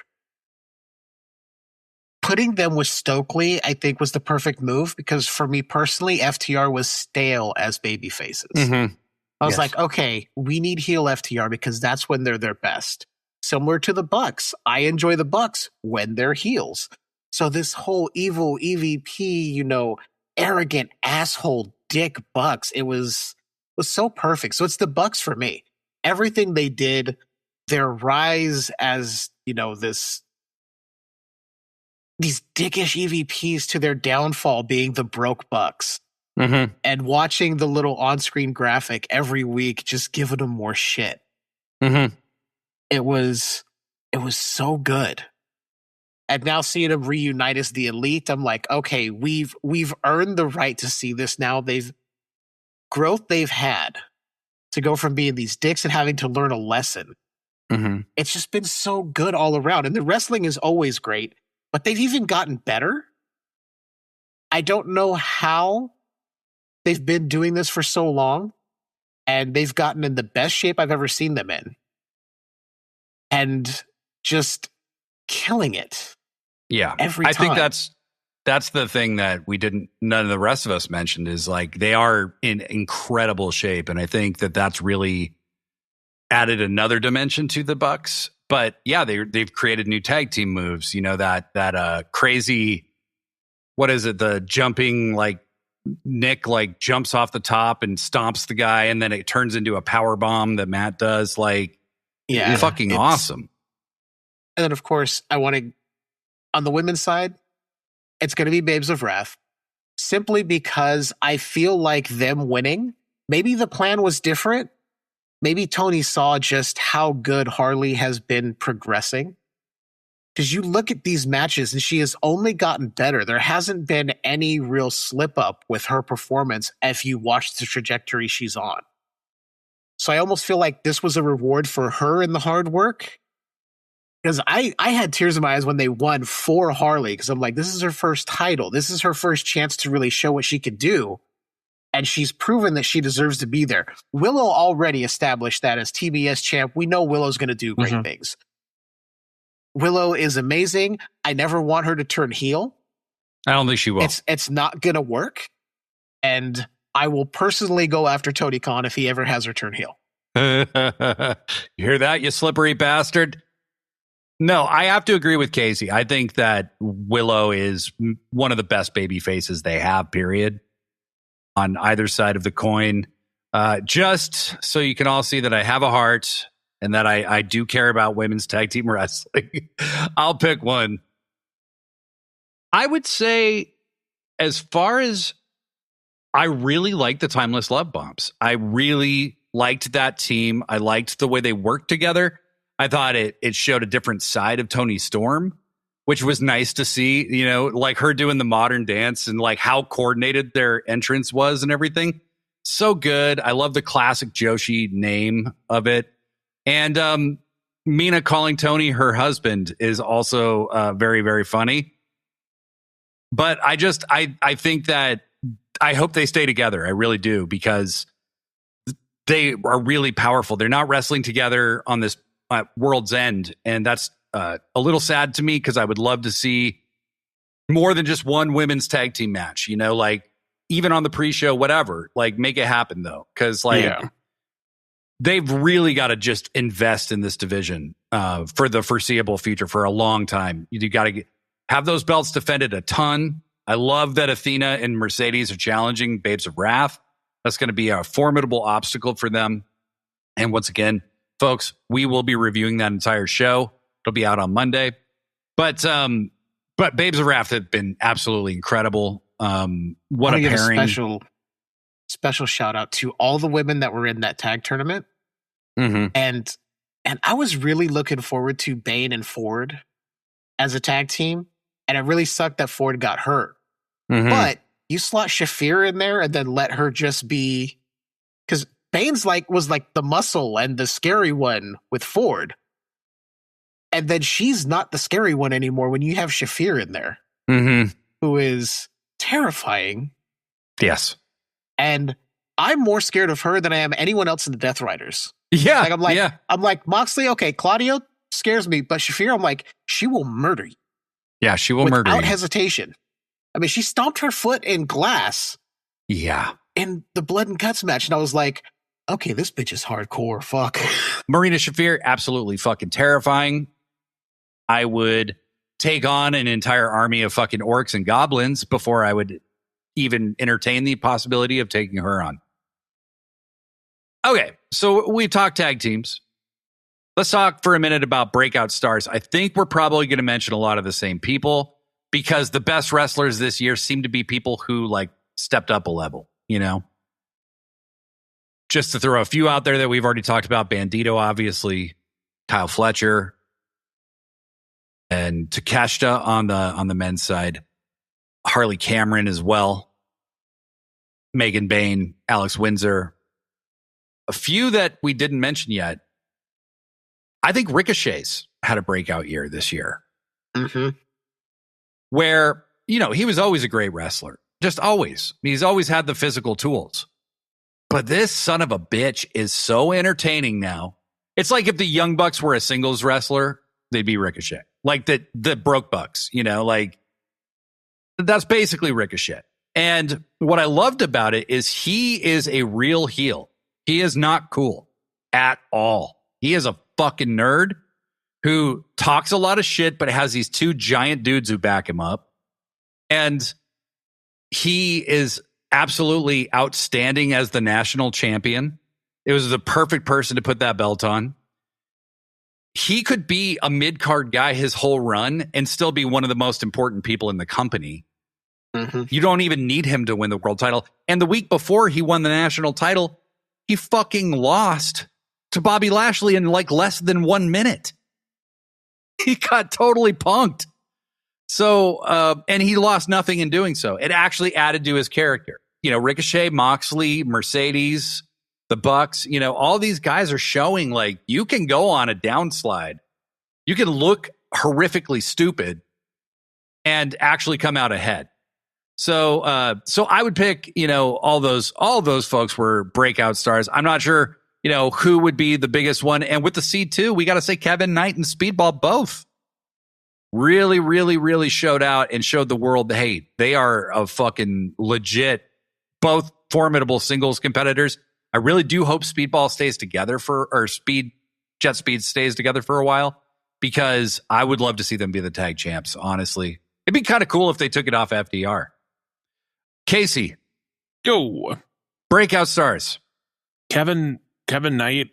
Putting them with Stokely, I think, was the perfect move because for me personally, FTR was stale as baby faces. Mm-hmm. I was like, okay, we need heel FTR because that's when they're their best. Similar to the Bucks. I enjoy the Bucks when they're heels. So this whole evil EVP, arrogant asshole dick Bucks, it was so perfect. So it's the Bucks for me. Everything they did, their rise as, these dickish EVPs to their downfall being the broke Bucks. Mm-hmm. And watching the little on-screen graphic every week, just giving them more shit. Mm-hmm. It was so good. And now seeing them reunite as the Elite, I'm like, okay, we've earned the right to see this now. They've had to go from being these dicks and having to learn a lesson. Mm-hmm. It's just been so good all around. And the wrestling is always great, but they've even gotten better. I don't know how they've been doing this for so long, and they've gotten in the best shape I've ever seen them in. And just killing it. Yeah. Every time. I think that's the thing that none of the rest of us mentioned is like they are in incredible shape. And I think that that's really added another dimension to the Bucks. But yeah, they've created new tag team moves. That crazy, what is it? The jumping, like Nick like jumps off the top and stomps the guy. And then it turns into a power bomb that Matt does. Like, yeah, fucking awesome. And then of course on the women's side, it's going to be Babes of Wrath, simply because I feel like them winning, maybe the plan was different. Maybe Tony saw just how good Harley has been progressing. Because you look at these matches and she has only gotten better. There hasn't been any real slip up with her performance if you watch the trajectory she's on. So I almost feel like this was a reward for her in the hard work. Because I had tears in my eyes when they won for Harley, because I'm like, this is her first title. This is her first chance to really show what she could do. And she's proven that she deserves to be there. Willow already established that as TBS champ. We know Willow's going to do great things. Willow is amazing. I never want her to turn heel. I don't think she will. It's not going to work. And I will personally go after Tony Khan if he ever has her turn heel. You hear that, you slippery bastard? No, I have to agree with Kasey. I think that Willow is one of the best baby faces they have, period, on either side of the coin. Just so you can all see that I have a heart and that I do care about women's tag team wrestling. I'll pick one. I would say, as far as, I really like the Timeless Love Bombs. I really liked that team. I liked the way they worked together. I thought it showed a different side of Toni Storm, which was nice to see, you know, like her doing the modern dance and like how coordinated their entrance was and everything. So good. I love the classic Joshi name of it. And Mina calling Tony her husband is also very, very funny. But I think that I hope they stay together. I really do, because they are really powerful. They're not wrestling together on this World's End. And that's a little sad to me, because I would love to see more than just one women's tag team match, you know, like even on the pre-show, whatever, like make it happen though. Cause like they've really got to just invest in this division for the foreseeable future for a long time. You got to have those belts defended a ton. I love that Athena and Mercedes are challenging Babes of Wrath. That's going to be a formidable obstacle for them. And once again, folks, we will be reviewing that entire show. It'll be out on Monday. But Babes of Wrath have been absolutely incredible. What a pairing. A special shout out to all the women that were in that tag tournament. Mm-hmm. And I was really looking forward to Bane and Ford as a tag team. And it really sucked that Ford got hurt. Mm-hmm. But you slot Shafir in there and then let her just be, because Bane's was like the muscle and the scary one with Ford. And then she's not the scary one anymore when you have Shafir in there, who is terrifying. Yes. And I'm more scared of her than I am anyone else in the Death Riders. Yeah. I'm like, Moxley, okay, Claudio scares me, but Shafir, I'm like, she will murder you. Yeah, she will murder you. Without hesitation. I mean, she stomped her foot in glass. Yeah. In the Blood and Guts match. And I was like, okay, this bitch is hardcore. Fuck. Marina Shafir, absolutely fucking terrifying. I would take on an entire army of fucking orcs and goblins before I would even entertain the possibility of taking her on. Okay, so we've talked tag teams. Let's talk for a minute about breakout stars. I think we're probably going to mention a lot of the same people, because the best wrestlers this year seem to be people who like stepped up a level, you know? Just to throw a few out there that we've already talked about: Bandito, obviously, Kyle Fletcher, and Takeshita on the men's side, Harley Cameron as well, Megan Bain, Alex Windsor. A few that we didn't mention yet. I think Ricochet's had a breakout year this year. Mm-hmm. Where, you know, he was always a great wrestler. Just always. He's always had the physical tools. But this son of a bitch is so entertaining now. It's like if the Young Bucks were a singles wrestler, they'd be Ricochet. Like the Broke Bucks, you know, like that's basically Ricochet. And what I loved about it is he is a real heel. He is not cool at all. He is a fucking nerd who talks a lot of shit, but has these two giant dudes who back him up. And he is absolutely outstanding as the national champion. It was the perfect person to put that belt on. He could be a mid-card guy his whole run and still be one of the most important people in the company. Mm-hmm. You don't even need him to win the world title. And the week before he won the national title, he fucking lost to Bobby Lashley in like less than 1 minute. He got totally punked. So, and he lost nothing in doing so. It actually added to his character. You know, Ricochet, Moxley, Mercedes, the Bucks, you know, all these guys are showing like you can go on a downslide. You can look horrifically stupid and actually come out ahead. So I would pick, you know, all those folks were breakout stars. I'm not sure, you know, who would be the biggest one. And with the C2, we got to say Kevin Knight and Speedball both really, really, really showed out and showed the world that, hey, they are a fucking legit both formidable singles competitors. I really do hope Speedball stays together Jet Speed stays together for a while, because I would love to see them be the tag champs, honestly. It'd be kind of cool if they took it off FDR. Kasey. Go. Breakout stars. Kevin Knight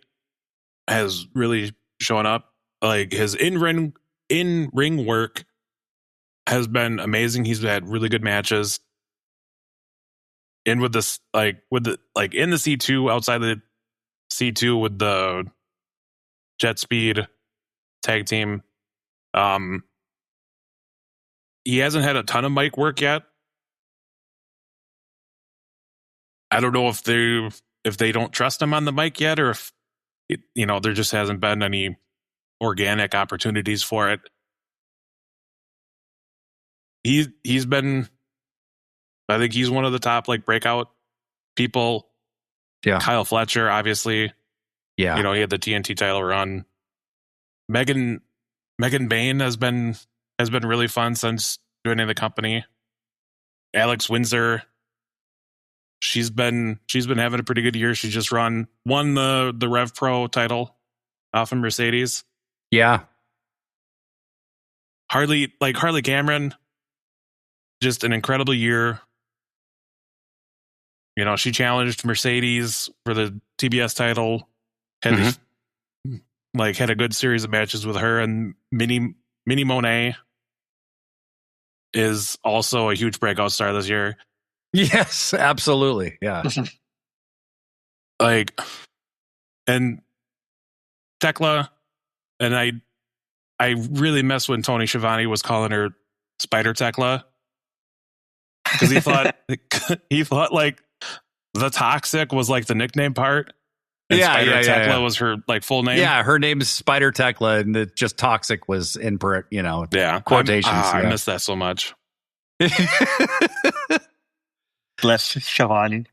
has really shown up. Like, his in-ring work has been amazing. He's had really good matches. And with this, in the C2, outside the C2 with the Jet Speed tag team, he hasn't had a ton of mic work yet. I don't know if they don't trust him on the mic yet, or if there just hasn't been any organic opportunities for it. He's been, I think he's one of the top breakout people. Yeah. Kyle Fletcher, obviously. Yeah. He had the TNT title run. Megan Bain has been really fun since joining the company. Alex Windsor, she's been having a pretty good year. She just won the Rev Pro title off of Mercedes. Yeah. Harley Cameron, just an incredible year. She challenged Mercedes for the TBS title. Had a good series of matches with her, and Minnie Monet is also a huge breakout star this year. Yes, absolutely. Yeah. And Tekla, and I really messed when Tony Schiavone was calling her Spider Tekla, because he thought the toxic was the nickname part. And Spider Tekla was her full name. Yeah, her name is Spider Tekla, and just toxic was in quotations. I miss that so much. Bless Shavani.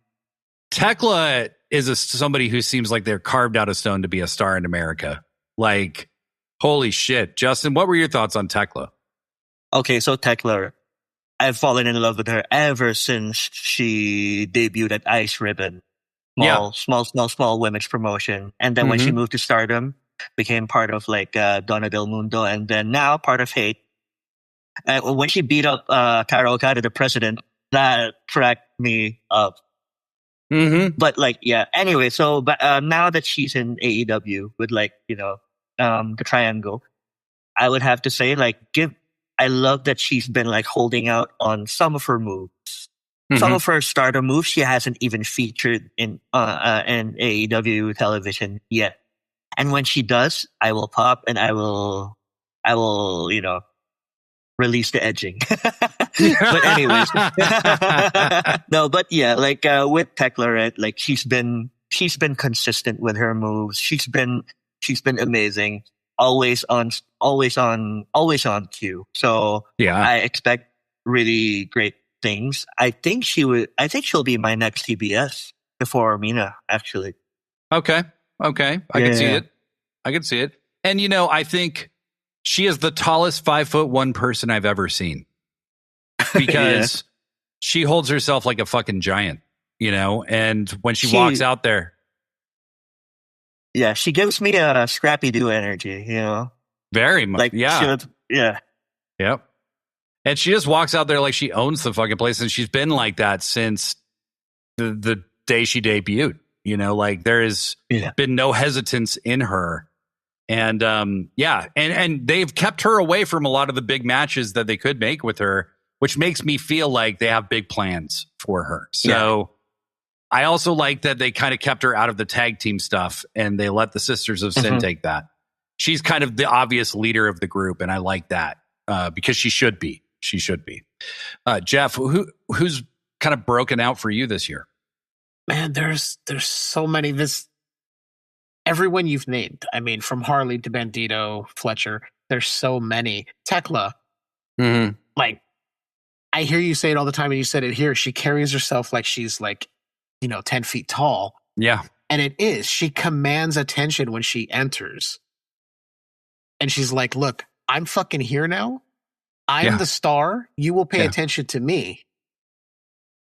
Tekla is somebody who seems like they're carved out of stone to be a star in America. Holy shit. Justin, what were your thoughts on Tekla? Okay, so Tekla, I've fallen in love with her ever since she debuted at Ice Ribbon. Small women's promotion. And then when she moved to Stardom, became part of Donna Del Mundo, and then now part of Hate. When she beat up Tara Okada, the president, that cracked me up. But anyway, so now that she's in AEW with the Triangle, I would have to say I love that she's been holding out on some of her moves. Some of her Stardom moves she hasn't even featured in AEW television yet. And when she does, I will pop and I will release the edging. But anyways, no, but with Tekla, right? She's been consistent with her moves. She's been amazing. Always on cue. So I expect really great things. I think she'll be my next TBS before Mina, actually. Okay. I can see it. And I think she is the tallest 5'1" person I've ever seen, because she holds herself like a fucking giant, and when she walks out there. Yeah, she gives me a Scrappy Doo energy, Very much. Yep. And she just walks out there like she owns the fucking place, and she's been like that since the day she debuted. There has been no hesitance in her. And and they've kept her away from a lot of the big matches that they could make with her, which makes me feel like they have big plans for her. So I also like that they kind of kept her out of the tag team stuff, and they let the Sisters of Sin take that. She's kind of the obvious leader of the group, and I like that because she should be. Jeff, who's kind of broken out for you this year? Man, there's so many. Everyone you've named. I mean, from Harley to Bandito, Fletcher. There's so many. Tekla. I hear you say it all the time, and you said it here. She carries herself like she's 10 feet tall. Yeah. And it is. She commands attention when she enters. And she's like, look, I'm fucking here now. I'm the star. You will pay attention to me.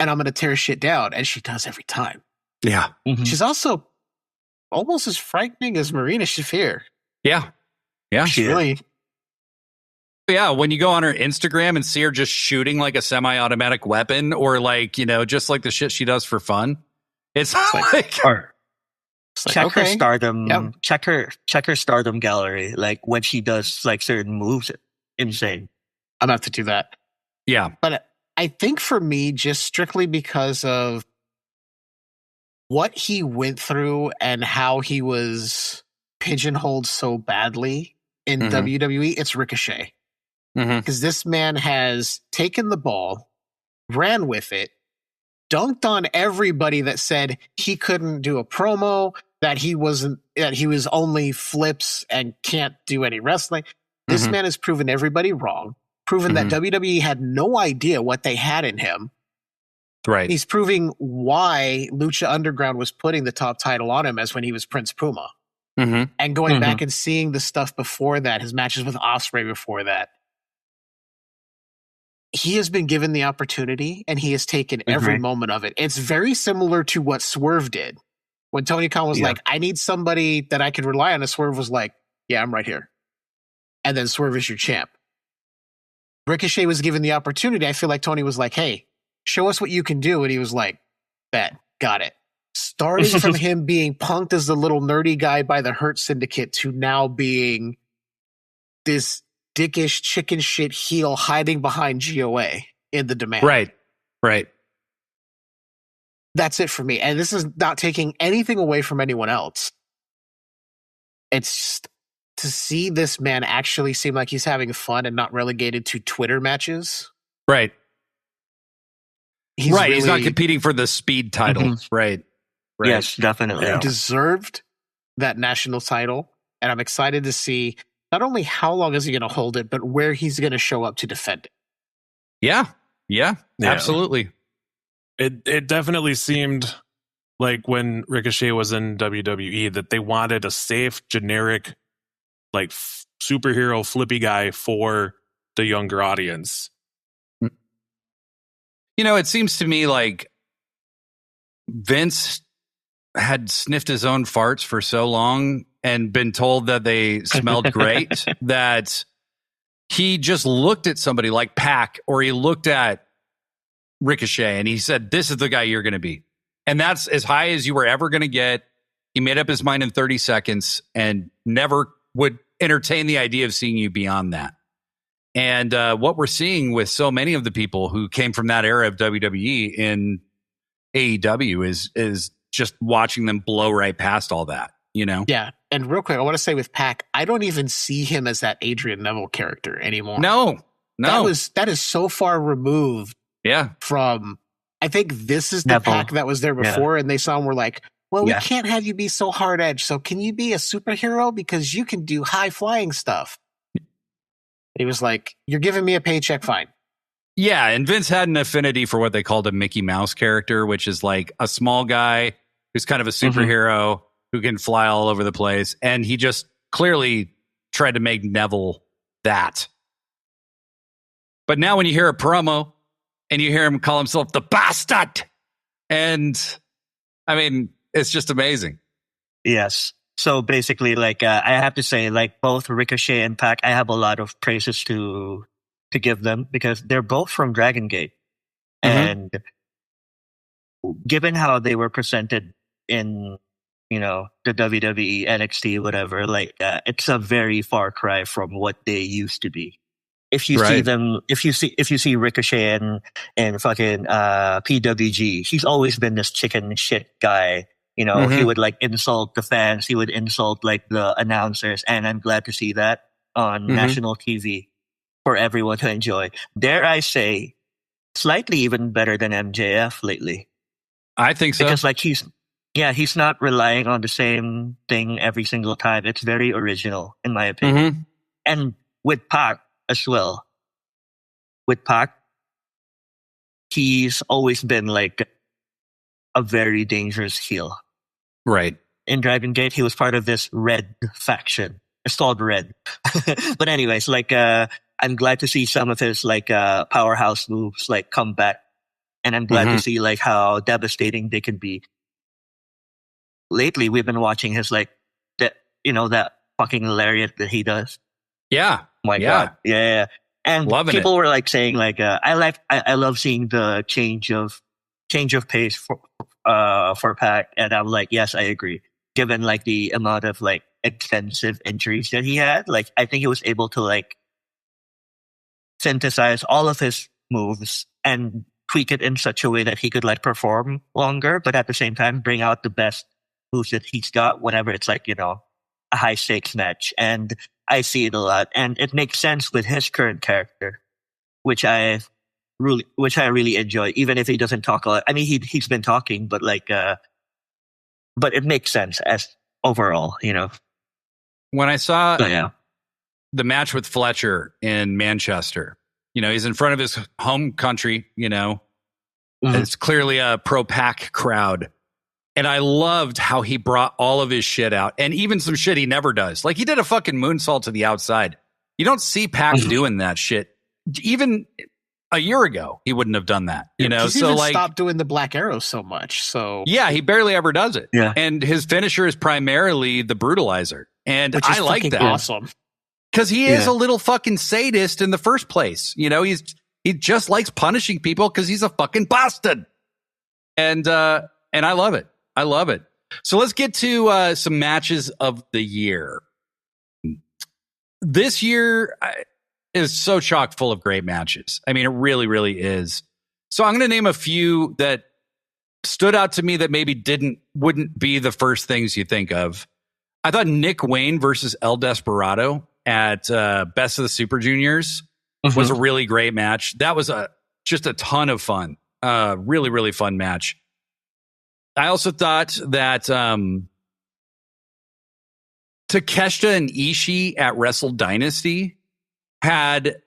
and I'm going to tear shit down. And she does every time. Yeah. Mhm. She's also almost as frightening as Marina Shafir. Yeah. Yeah. She's really... Yeah, when you go on her Instagram and see her just shooting like a semi-automatic weapon, or like, you know, just like the shit she does for fun, it's like Or It's like, check her okay. stardom. Yep. Check her stardom gallery. Like when she does like certain moves, insane. I'm going to have to do that. yeah, But I think for me, just strictly because of what he went through and how he was pigeonholed so badly in Mhm. WWE, it's Ricochet. Mhm. Because this man has taken the ball, ran with it, dunked on everybody that said he couldn't do a promo, that he was only flips and can't do any wrestling. This Mhm. man has proven everybody wrong, proven that WWE had no idea what they had in him. right. He's proving why Lucha Underground was putting the top title on him as when he was Prince Puma. Mhm. And going Mhm. back and seeing the stuff before that, his matches with Ospreay before that. He has been given the opportunity and he has taken every Agree. moment of it. It's very similar to what Swerve did. When Tony Khan was Yeah. like, I need somebody that I could rely on, and Swerve was like, yeah, I'm right here. And then Swerve is your champ. Ricochet was given the opportunity. I feel like Tony was like, hey, show us what you can do. And he was like, bet, got it. Starting from him being punked as the little nerdy guy by the Hurt Syndicate to now being this dickish chicken shit heel hiding behind GOA in the demand. Right. That's it for me. And this is not taking anything away from anyone else. It's just to see this man actually seem like he's having fun and not relegated to Twitter matches. Right. He's Right. really He's not competing for the speed title. Mhm. Right. Yes, definitely. Yeah. deserved that national title. And I'm excited to see not only how long is he going to hold it, but where he's going to show up to defend it. Yeah. Yeah. Absolutely. It definitely seemed like when Ricochet was in WWE that they wanted a safe, generic, like superhero flippy guy for the younger audience. You know, it seems to me like Vince had sniffed his own farts for so long and been told that they smelled great that he just looked at somebody like Pac, or he looked at Ricochet and he said, this is the guy you're going to be. And that's as high as you were ever going to get. He made up his mind in 30 seconds and never would entertain the idea of seeing you beyond that. And what we're seeing with so many of the people who came from that era of WWE in AEW is just watching them blow right past all that, you know? Yeah. And real quick, I want to say with Pac, I don't even see him as that Adrian Neville character anymore. No. That is so far removed Yeah. from, I think this is the Neville. Pac that was there before, and they saw him, were like, well, Yeah. we can't have you be so hard edged. So can you be a superhero? Because you can do high flying stuff. He was like, you're giving me a paycheck, fine. Yeah, and Vince had an affinity for what they called a Mickey Mouse character, which is like a small guy who's kind of a superhero who can fly all over the place. And he just clearly tried to make Neville that. But now when you hear a promo and you hear him call himself the bastard, and I mean, it's just amazing. Yes. So basically, like I have to say, like both Ricochet and Pac, I have a lot of praises to give them because they're both from Dragon Gate, and given how they were presented in the WWE, NXT, whatever, like it's a very far cry from what they used to be. If you see Right. them, if you see Ricochet and fucking PWG, he's always been this chicken shit guy. He would like insult the fans. He would insult like the announcers. And I'm glad to see that on national TV for everyone to enjoy. Dare I say, slightly even better than MJF lately. I think so. Because like he's not relying on the same thing every single time. It's very original, in my opinion. And with Pac as well. With Pac, he's always been like a very dangerous heel. Right. In Dragon Gate, he was part of this Red faction. It's called Red. But anyways, like I'm glad to see some of his like powerhouse moves like come back and I'm glad to see like how devastating they can be. Lately, we've been watching his like that that fucking lariat that he does. Yeah. My God, yeah. And Loving people were like saying like I love seeing the change of pace for Pac, and I'm like, yes, I agree. Given like the amount of like extensive injuries that he had, like I think he was able to like synthesize all of his moves and tweak it in such a way that he could like perform longer, but at the same time bring out the best moves that he's got whenever it's like a high stakes match. And I see it a lot, and it makes sense with his current character, which I really enjoy, even if he doesn't talk a lot. I mean, he's been talking, but like, but it makes sense as overall, When I saw yeah. the match with Fletcher in Manchester, he's in front of his home country, it's clearly a pro Pac crowd. And I loved how he brought all of his shit out, and even some shit he never does. Like he did a fucking moonsault to the outside. You don't see Pac doing that shit. Even a year ago, he wouldn't have done that. He's so even like stopped doing the Black Arrow so much. So yeah, he barely ever does it. Yeah, and his finisher is primarily the brutalizer, and which is I like that. Awesome, because he is a little fucking sadist in the first place. He just likes punishing people because he's a fucking bastard, and I love it. I love it. So let's get to some matches of the year. This year is so chock full of great matches. I mean, it really, really is. So I'm going to name a few that stood out to me that maybe wouldn't be the first things you think of. I thought Nick Wayne versus El Desperado at Best of the Super Juniors was a really great match. That was just a ton of fun. Really, really fun match. I also thought that Takeshita and Ishii at Wrestle Dynasty had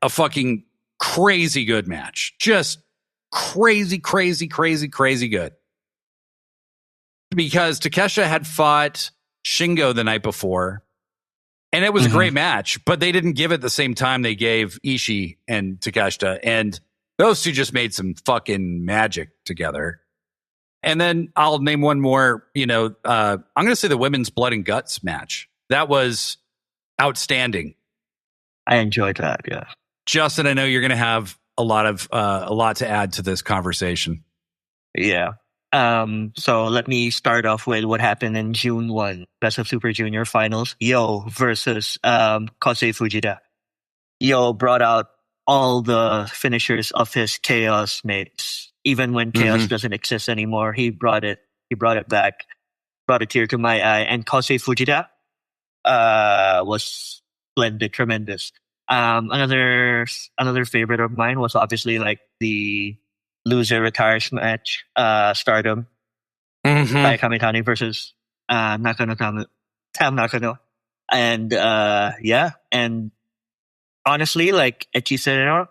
a fucking crazy good match. Just crazy, crazy, crazy, crazy good. Because Takeshita had fought Shingo the night before, and it was a great match, but they didn't give it the same time they gave Ishii and Takeshita, and those two just made some fucking magic together. And then I'll name one more, I'm going to say the women's Blood and Guts match. That was outstanding. I enjoyed that, yeah. Justin, I know you're going to have a lot to add to this conversation. Yeah. So let me start off with what happened in June 1, Best of Super Junior Finals. Yo versus Kasey Fujita. Yo brought out all the finishers of his Chaos mates. Even when Chaos doesn't exist anymore, he brought it back, brought a tear to my eye. And Kasey Fujita was splendid, tremendous. Another favorite of mine was obviously like the loser retires match, Stardom, by Kamitani versus Nakano Tam Nakano. And and honestly, like Hechicero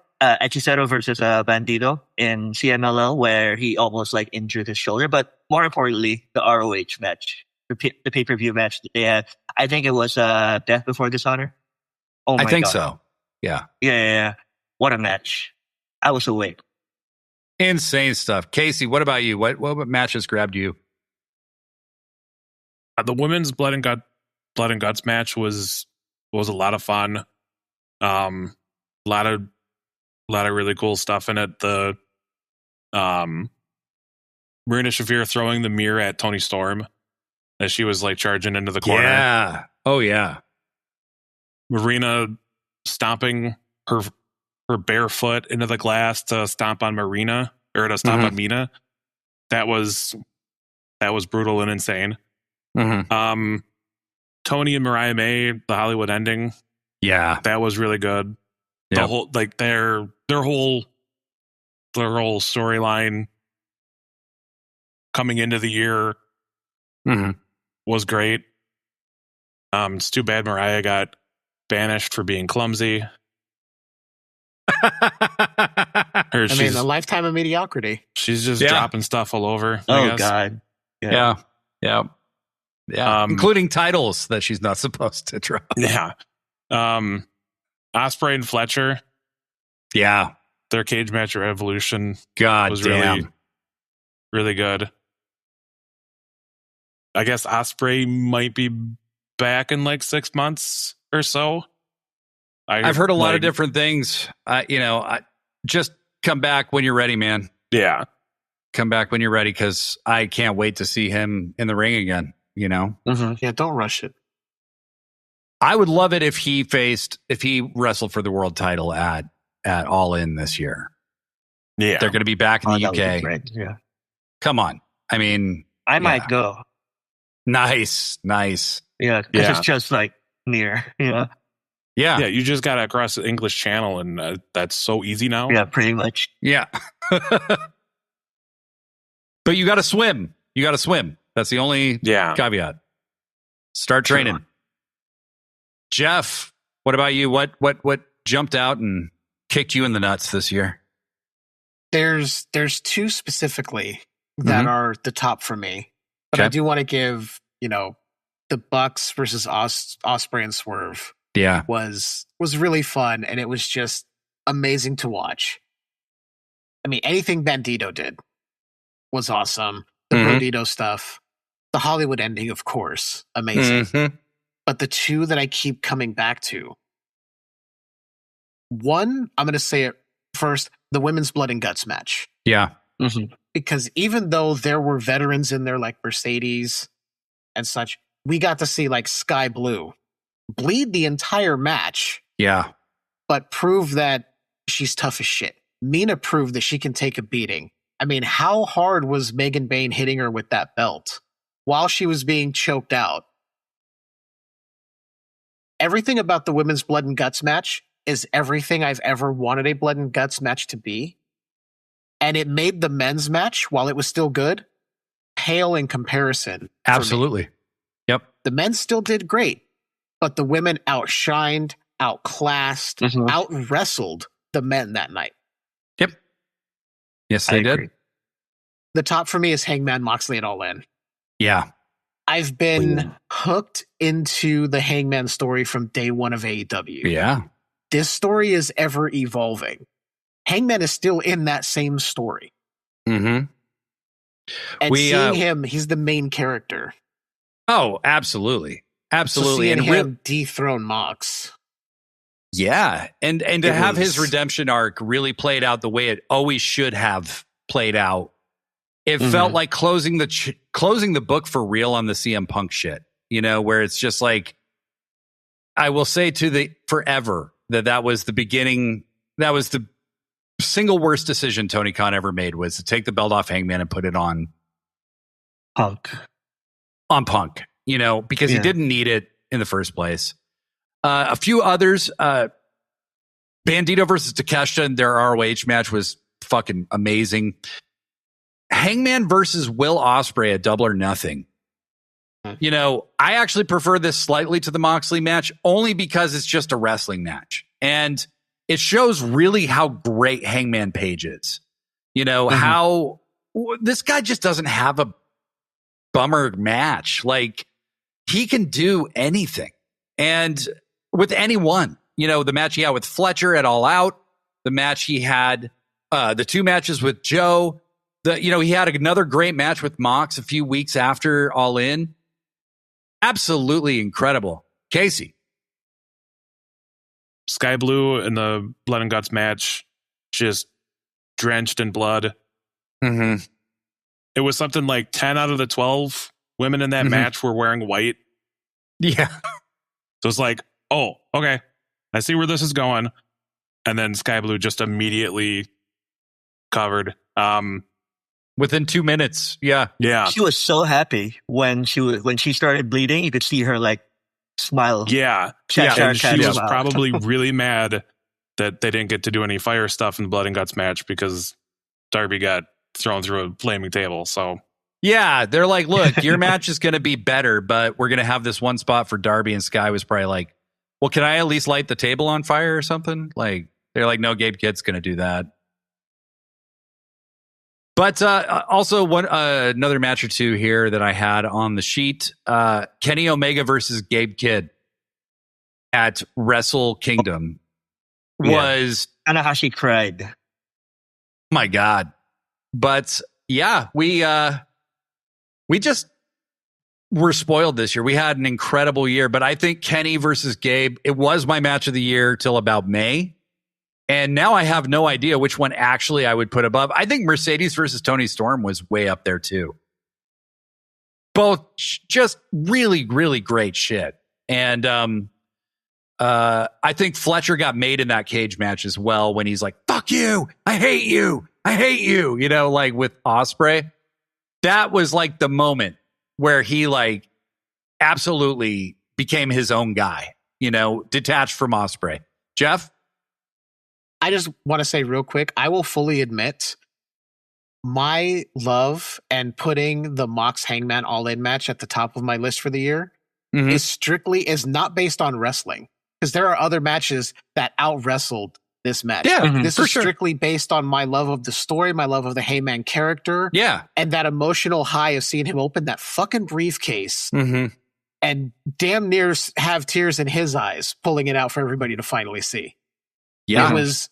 versus Bandido in CMLL, where he almost like injured his shoulder. But more importantly, the ROH match, the pay-per-view match that they had. I think it was Death Before Dishonor. Oh my God. I think so. Yeah. Yeah. What a match. I was awake. Insane stuff. Kasey, what about you? What matches grabbed you? The women's Blood and Guts match was a lot of fun. A lot of really cool stuff in it. The Marina Shafir throwing the mirror at Toni Storm as she was like charging into the corner. Yeah. Oh yeah. Marina stomping her bare foot into the glass to stomp on Marina or to stomp on Mina. That was brutal and insane. Tony and Mariah May, the Hollywood ending. Yeah. That was really good. Yep. The whole like their whole storyline coming into the year was great. It's too bad Mariah got banished for being clumsy. A lifetime of mediocrity. She's just dropping stuff all over. Oh God. Yeah. Including titles that she's not supposed to drop. Yeah. Ospreay and Fletcher. Yeah. their cage match at Revolution God was damn. really good. I guess Ospreay might be back in like 6 months or so. I've heard a lot of different things. Just come back when you're ready, man. Yeah. Come back when you're ready, because I can't wait to see him in the ring again. Yeah, don't rush it. I would love it if he wrestled for the world title at All In this year. Yeah. They're going to be back in the that would be UK. great. Yeah. Come on. I mean, I might go. Nice. Yeah, because it's just like near. Yeah. Yeah. Yeah, you just got to cross the English Channel, and that's so easy now. Yeah, pretty much. Yeah. But you got to swim. That's the only caveat. Start training. Sure. Jeff, what about you? What jumped out and kicked you in the nuts this year? There's two specifically that are the top for me. But I do want to give, the Bucks versus Ospreay and Swerve. Yeah. Was really fun, and it was just amazing to watch. I mean, anything Bandito did was awesome. The Bandito stuff, the Hollywood ending, of course, amazing. But the two that I keep coming back to, one, I'm going to say it first, the women's blood and guts match. Yeah. Because even though there were veterans in there like Mercedes and such, we got to see like Sky Blue bleed the entire match. Yeah. But prove that she's tough as shit. Mina proved that she can take a beating. I mean, how hard was Megan Bayne hitting her with that belt while she was being choked out? Everything about the women's blood and guts match is everything I've ever wanted a blood and guts match to be. And it made the men's match, while it was still good, pale in comparison. Absolutely. Yep. The men still did great, but the women outshined, outclassed, out-wrestled the men that night. Yep. Yes, they did. Agree. The top for me is Hangman Moxley at All In. Yeah. I've been hooked into the Hangman story from day one of AEW. Yeah. This story is ever evolving. Hangman is still in that same story. And seeing him, he's the main character. Oh, absolutely. Absolutely. So seeing him dethrone Mox. Yeah. And to have his redemption arc really played out the way it always should have played out. It felt like closing the book for real on the CM Punk shit, where it's just like, I will say forever that was the beginning. That was the single worst decision Tony Khan ever made, was to take the belt off Hangman and put it on Punk. Because he didn't need it in the first place. A few others, Bandito versus Takeshita in their ROH match was fucking amazing. Hangman versus Will Ospreay at Double or Nothing. I actually prefer this slightly to the Moxley match, only because it's just a wrestling match. And it shows really how great Hangman Page is. How this guy just doesn't have a bummer match. Like, he can do anything. And with anyone, the match he had with Fletcher at All Out, the match he had, the two matches with Joe, he had another great match with Mox a few weeks after All In. Absolutely incredible. Kasey. Sky Blue in the blood and guts match, just drenched in blood. It was something like 10 out of the 12 women in that match were wearing white. Yeah. So it's like, oh, okay, I see where this is going. And then Sky Blue just immediately covered. Within 2 minutes. Yeah. Yeah. She was so happy when she started bleeding. You could see her like smile. Yeah. And she was probably really mad that they didn't get to do any fire stuff in the blood and guts match because Darby got thrown through a flaming table. So yeah, they're like, look, your match is going to be better, but we're going to have this one spot for Darby. And Sky was probably like, well, can I at least light the table on fire or something? Like, they're like, no, Gabe Kidd's going to do that. But also another match or two here that I had on the sheet. Kenny Omega versus Gabe Kidd at Wrestle Kingdom was... Tanahashi cried. My God. But yeah, we just were spoiled this year. We had an incredible year, but I think Kenny versus Gabe, it was my match of the year till about May. And now I have no idea which one actually I would put above. I think Mercedes versus Tony Storm was way up there too. Both just really, really great shit. And I think Fletcher got made in that cage match as well when he's like, fuck you. I hate you. I hate you. You know, like with Ospreay. That was like the moment where he like absolutely became his own guy, you know, detached from Ospreay. Jeff? I just want to say real quick, I will fully admit my love and putting the Mox Hangman All-In match at the top of my list for the year is not based on wrestling. Because there are other matches that out-wrestled this match. Yeah, this is strictly based on my love of the story, my love of the Heyman character. Yeah. And that emotional high of seeing him open that fucking briefcase and damn near have tears in his eyes, pulling it out for everybody to finally see. Yeah. It was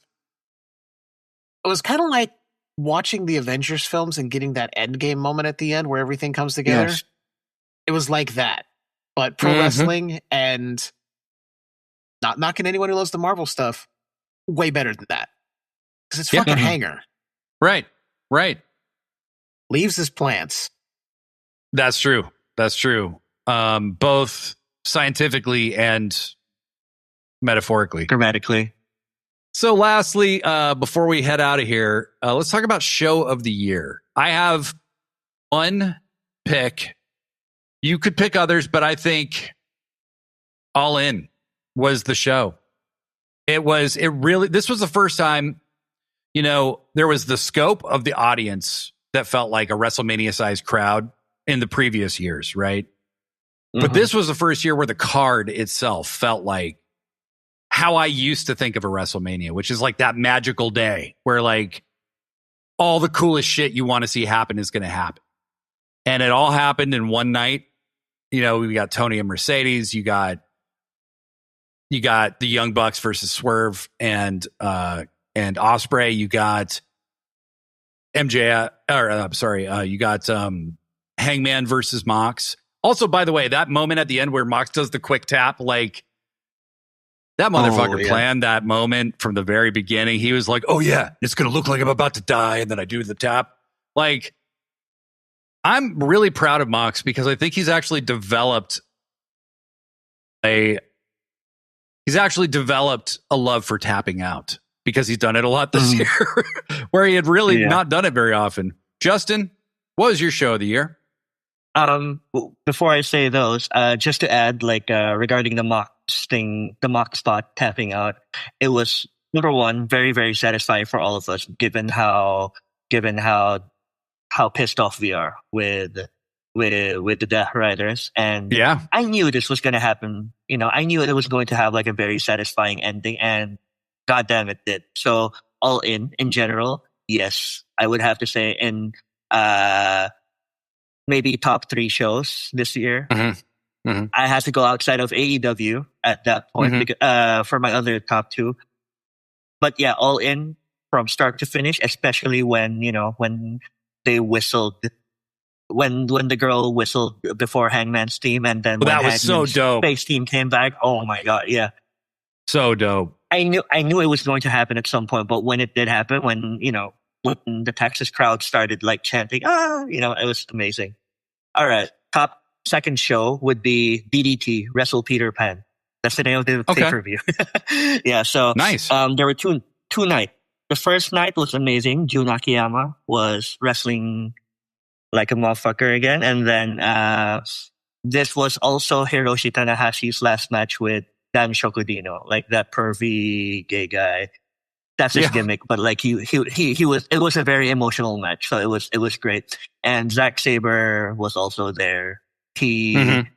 kind of like watching the Avengers films and getting that Endgame moment at the end where everything comes together. Yes. It was like that. But pro wrestling and not knocking anyone who loves the Marvel stuff, way better than that. Because it's fucking Hanger. Right. Leaves his plants. That's true. Both scientifically and metaphorically. Grammatically. So lastly, before we head out of here, let's talk about show of the year. I have one pick. You could pick others, but I think All In was the show. This was the first time, you know, there was the scope of the audience that felt like a WrestleMania sized crowd in the previous years, right? But this was the first year where the card itself felt like how I used to think of a WrestleMania, which is like that magical day where like all the coolest shit you want to see happen is going to happen. And it all happened in one night. You know, we got Tony and Mercedes. You got the Young Bucks versus Swerve and Ospreay. You got you got Hangman versus Mox. Also, by the way, that moment at the end where Mox does the quick tap, like that motherfucker planned that moment from the very beginning. He was like, oh yeah, it's going to look like I'm about to die. And then I do the tap. Like, I'm really proud of Mox because I think he's actually developed a love for tapping out because he's done it a lot this year where he had really not done it very often. Justin, what was your show of the year? Before I say those, just to add, like, regarding the Mox thing, the Mox spot tapping out, it was number one, very, very satisfying for all of us, given how pissed off we are with the Death Riders. And I knew this was going to happen. You know, I knew it was going to have like a very satisfying ending, and goddamn it did. So All In general, yes, I would have to say in maybe top 3 shows this year. I had to go outside of AEW at that point because, for my other top 2. But yeah, All In from start to finish, especially when they whistled, when the girl whistled before Hangman's team, and then when that was so dope. Space team came back. Oh my god, yeah, so dope. I knew it was going to happen at some point, but when it did happen, when the Texas crowd started like chanting, it was amazing. All right, top second show would be DDT Wrestle Peter Pan. That's the name of the pay-per-view. Yeah, so nice. There were two nights. The first night was amazing. Jun Akiyama was wrestling like a motherfucker again. And then this was also Hiroshi Tanahashi's last match with Dan Shokodino, like that pervy gay guy. That's his gimmick, but like he was. It was a very emotional match, so it was great. And Zack Sabre was also there. He had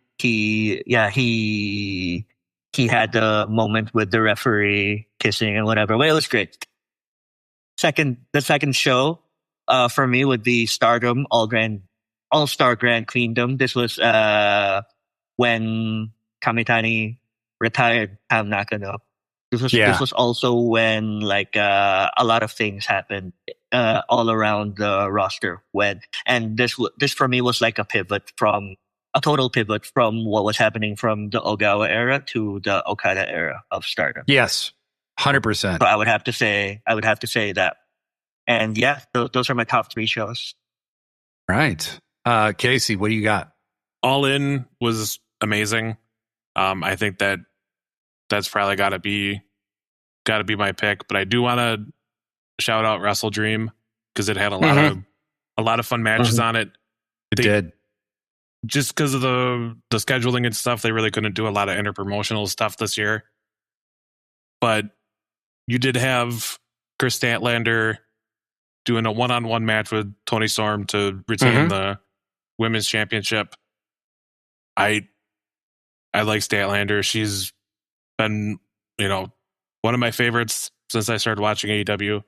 the moment with the referee kissing and whatever. But it was great. The second show for me would be Stardom All-Star Grand Queendom. This was when Kamitani retired Tam Nakano. This was also when like a lot of things happened all around the roster and this for me was like a total pivot from what was happening from the Ogawa era to the Okada era of Stardom. Yes, 100%. So I would have to say that. And yeah, those are my top 3 shows. Right. Kasey, what do you got? All In was amazing. I think that's probably got to be my pick, but I do want to shout out Wrestle Dream because it had a lot of fun matches on it. It did. Just because of the scheduling and stuff, they really couldn't do a lot of interpromotional stuff this year. But you did have Chris Statlander doing a one-on-one match with Tony Storm to retain the women's championship. I like Statlander. She's been, one of my favorites since I started watching AEW.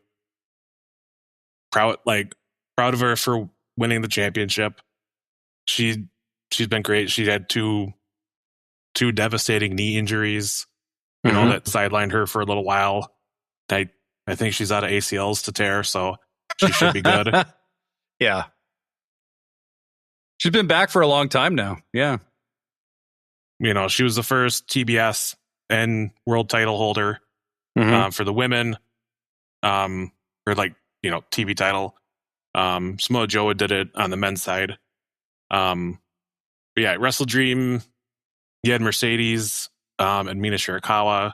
Proud of her for winning the championship. She's been great. She had two devastating knee injuries, that sidelined her for a little while. I think she's out of ACLs to tear, so she should be good. Yeah. She's been back for a long time now. Yeah. She was the first TBS and world title holder for the women, or TV title. Samoa Joe did it on the men's side. But yeah, Wrestle Dream, you had Mercedes and Mina Shirakawa.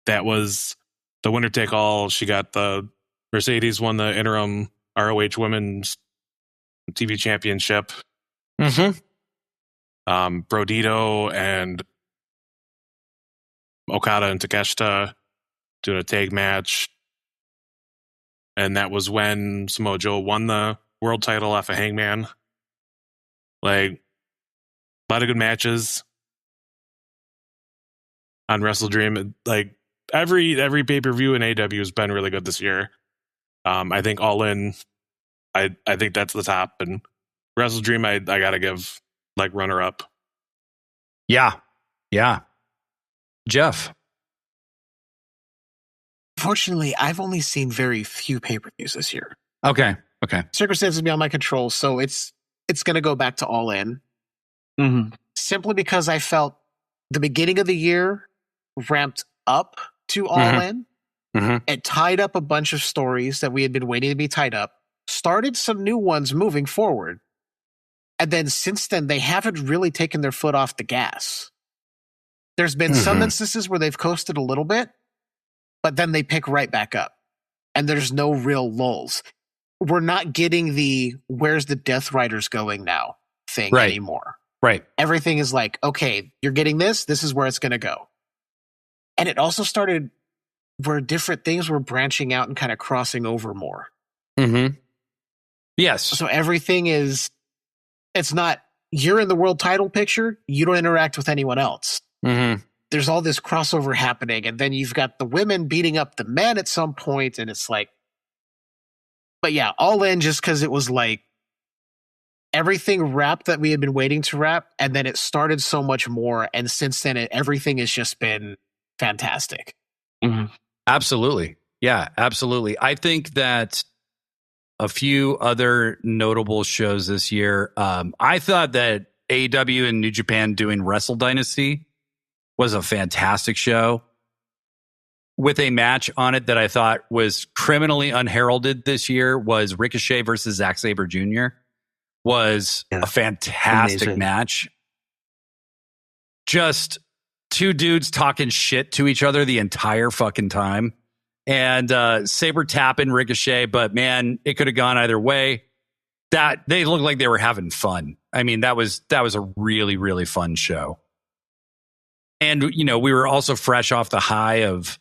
That was the winner take all. She got the Mercedes won the interim ROH Women's TV Championship. Brodito and Okada and Takeshita doing a tag match. And that was when Samoa Joe won the world title off of Hangman. Like, a lot of good matches on Wrestle Dream. Like, every pay-per-view in AEW has been really good this year. I think All In, I think that's the top. And Wrestle Dream, I gotta give runner up. Yeah. Jeff. Fortunately, I've only seen very few pay-per-views this year. Okay. Circumstances beyond my control, so it's going to go back to All In. Simply because I felt the beginning of the year ramped up to All In. It tied up a bunch of stories that we had been waiting to be tied up, started some new ones moving forward. And then since then, they haven't really taken their foot off the gas. There's been some instances where they've coasted a little bit, but then they pick right back up. And there's no real lulls. We're not getting the where's the Death Riders going now thing anymore. Right. Everything is like, okay, you're getting this is where it's going to go. And it also started where different things were branching out and kind of crossing over more. Yes. So everything is, it's not, you're in the world title picture, you don't interact with anyone else. There's all this crossover happening, and then you've got the women beating up the men at some point, and it's like, but yeah, All In just because it was like everything wrapped that we had been waiting to wrap, and then it started so much more, and since then everything has just been fantastic. Absolutely. Yeah, absolutely. I think that a few other notable shows this year, I thought that AEW and New Japan doing Wrestle Dynasty was a fantastic show with a match on it that I thought was criminally unheralded this year was Ricochet versus Zack Sabre Jr. was a fantastic match. Just two dudes talking shit to each other the entire fucking time. And Sabre tapping Ricochet, but man, it could have gone either way. That they looked like they were having fun. I mean, that was a really, really fun show. And, we were also fresh off the high of,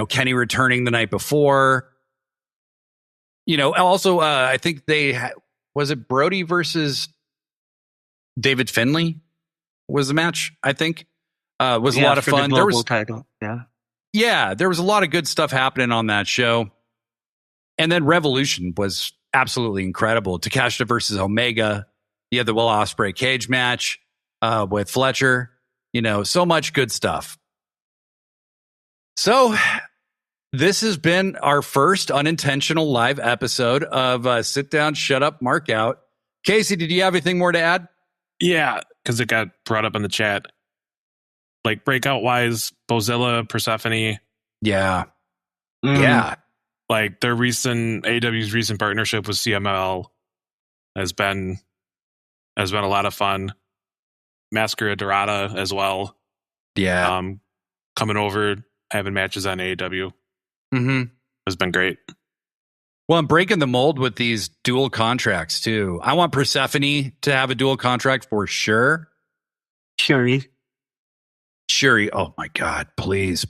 Kenny returning the night before. Also, I think was it Brody versus David Finlay was the match, I think. Was a lot of fun. There was title. Yeah, there was a lot of good stuff happening on that show. And then Revolution was absolutely incredible. Takeshita versus Omega. You had the Will Ospreay cage match with Fletcher. So much good stuff. So this has been our first unintentional live episode of Sit Down, Shut Up, Mark Out. Kasey, did you have anything more to add? Yeah, because it got brought up in the chat. Like breakout wise, Bozilla, Persephone. Yeah. Yeah. Like their AEW's recent partnership with CML has been a lot of fun. Mascara Dorada as well. Yeah. Coming over, having matches on AEW. Has been great. Well, I'm breaking the mold with these dual contracts too. I want Persephone to have a dual contract for sure. Shuri. Oh my God. Please.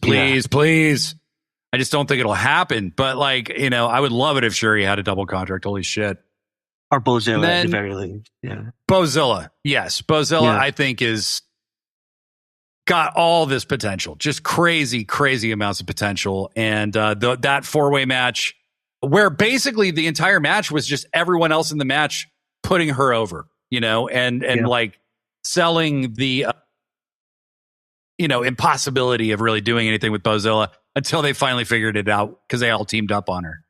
I just don't think it'll happen. But like, I would love it if Shuri had a double contract. Holy shit. Or Bozilla at the very least. Yeah. Bozilla. Yes. Bozilla, I think, is got all this potential, just crazy amounts of potential. And that 4-way match where basically the entire match was just everyone else in the match putting her over, and like selling the, impossibility of really doing anything with Bozilla until they finally figured it out because they all teamed up on her.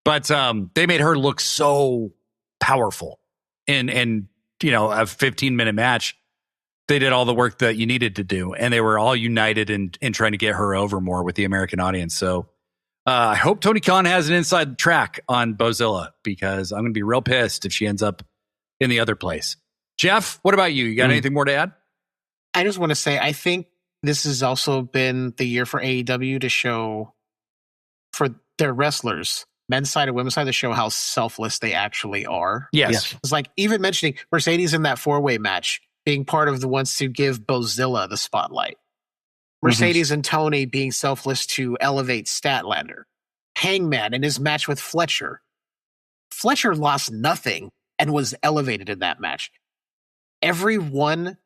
But they made her look so powerful in a 15-minute match. They did all the work that you needed to do, and they were all united in trying to get her over more with the American audience. So I hope Tony Khan has an inside track on Bozilla, because I'm going to be real pissed if she ends up in the other place. Jeff, what about you? You got anything more to add? I just want to say, I think this has also been the year for AEW to show for their wrestlers, men's side and women's side, to show how selfless they actually are. Yes. It's like even mentioning Mercedes in that 4-way match, being part of the ones to give Bozilla the spotlight. Mercedes and Tony being selfless to elevate Statlander. Hangman in his match with Fletcher. Fletcher lost nothing and was elevated in that match. Everyone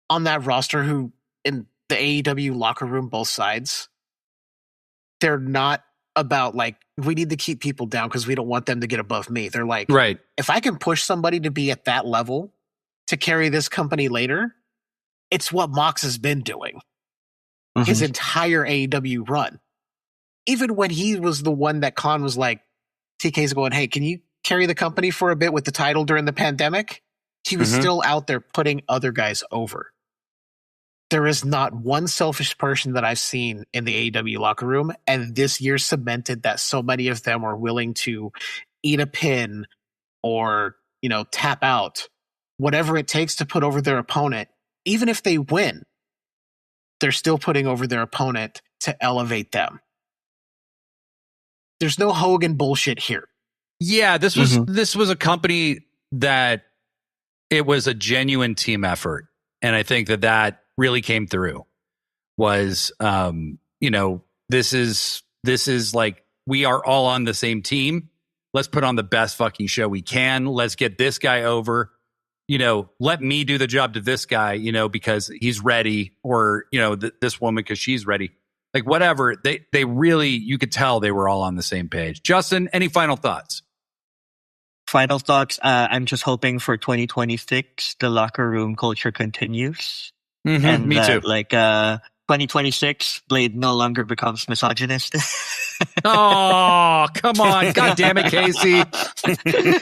on that roster who in the AEW locker room, both sides, they're not about like, we need to keep people down because we don't want them to get above me. They're like, right, if I can push somebody to be at that level to carry this company later, it's what Mox has been doing his entire AEW run. Even when he was the one that Khan was like, TK's going, hey, can you carry the company for a bit with the title during the pandemic? He was still out there putting other guys over. There is not one selfish person that I've seen in the AEW locker room, and this year cemented that so many of them are willing to eat a pin or, tap out, whatever it takes to put over their opponent. Even if they win, they're still putting over their opponent to elevate them. There's no Hogan bullshit here. Yeah, this was a company that it was a genuine team effort. And I think that really came through. Was this is like, we are all on the same team. Let's put on the best fucking show we can. Let's get this guy over. Let me do the job to this guy, because he's ready, or, this woman because she's ready. Like whatever. They really, you could tell they were all on the same page. Justin, any final thoughts? Final thoughts. I'm just hoping for 2026, the locker room culture continues. And me too. Like 2026, Blade no longer becomes misogynist. Oh, come on. God damn it, Kasey.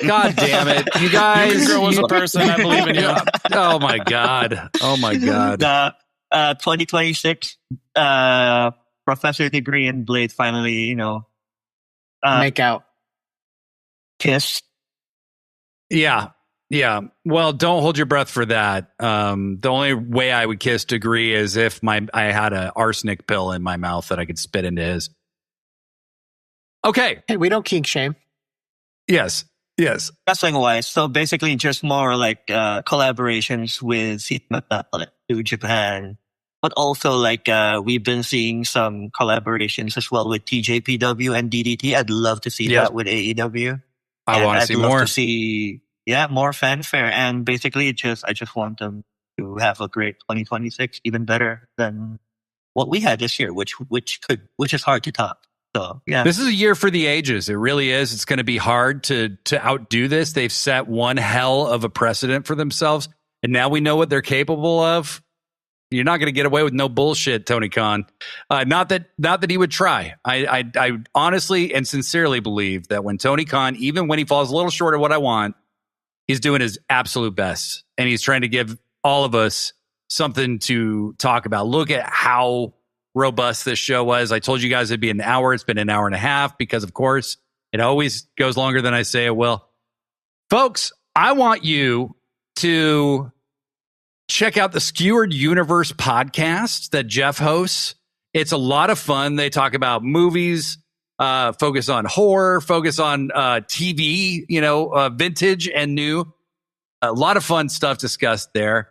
God damn it. You guys. You can grow as a person. I believe in you. Oh, my God. 2026, Professor Degree and Blade finally, make out. Kiss. Yeah. Well, don't hold your breath for that. The only way I would kiss Degree is if I had an arsenic pill in my mouth that I could spit into his. Okay. Hey, we don't kink shame. Yes. Wrestling wise, so basically just more like collaborations with to Japan, but also like we've been seeing some collaborations as well with TJPW and DDT. I'd love to see that with AEW. I want to see more. To see more fanfare, and basically I just want them to have a great 2026, even better than what we had this year, which is hard to top. So yeah, this is a year for the ages. It really is. It's going to be hard to outdo this. They've set one hell of a precedent for themselves, and now we know what they're capable of. You're not going to get away with no bullshit, Tony Khan. Not that he would try. I honestly and sincerely believe that when Tony Khan, even when he falls a little short of what I want, he's doing his absolute best. And he's trying to give all of us something to talk about. Look at how robust this show was. I told you guys it'd be an hour. It's been an hour and a half because, of course, it always goes longer than I say it will. Folks, I want you to check out the Skewered Universe podcast that Jeff hosts. It's a lot of fun. They talk about movies, focus on horror, focus on TV, vintage and new. A lot of fun stuff discussed there.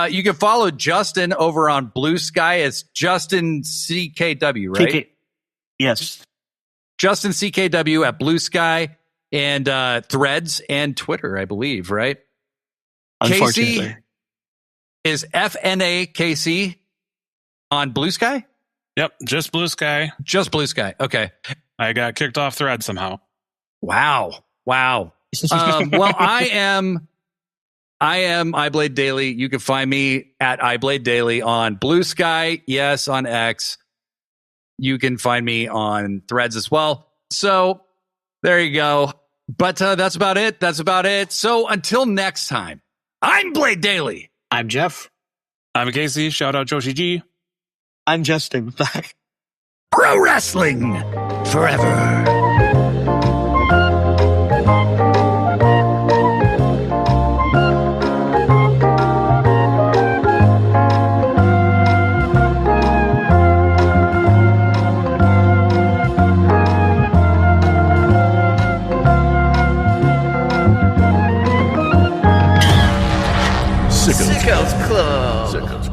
You can follow Justin over on Blue Sky. It's Justin CKW, right? Yes. Justin CKW at Blue Sky and Threads and Twitter, I believe, right? Unfortunately. Kasey is FNA Kasey on Blue Sky? Yep, just Blue Sky. Just Blue Sky. Okay. I got kicked off Thread somehow. Wow. Well, I am iBlade Daily. You can find me at iBlade Daily on Blue Sky. Yes, on X. You can find me on Threads as well. So there you go. But that's about it. That's about it. So until next time, I'm Blade Daily. I'm Jeff. I'm Kasey. Shout out Joshi G. I'm Justin. Bye. Pro wrestling forever. Sickos Club.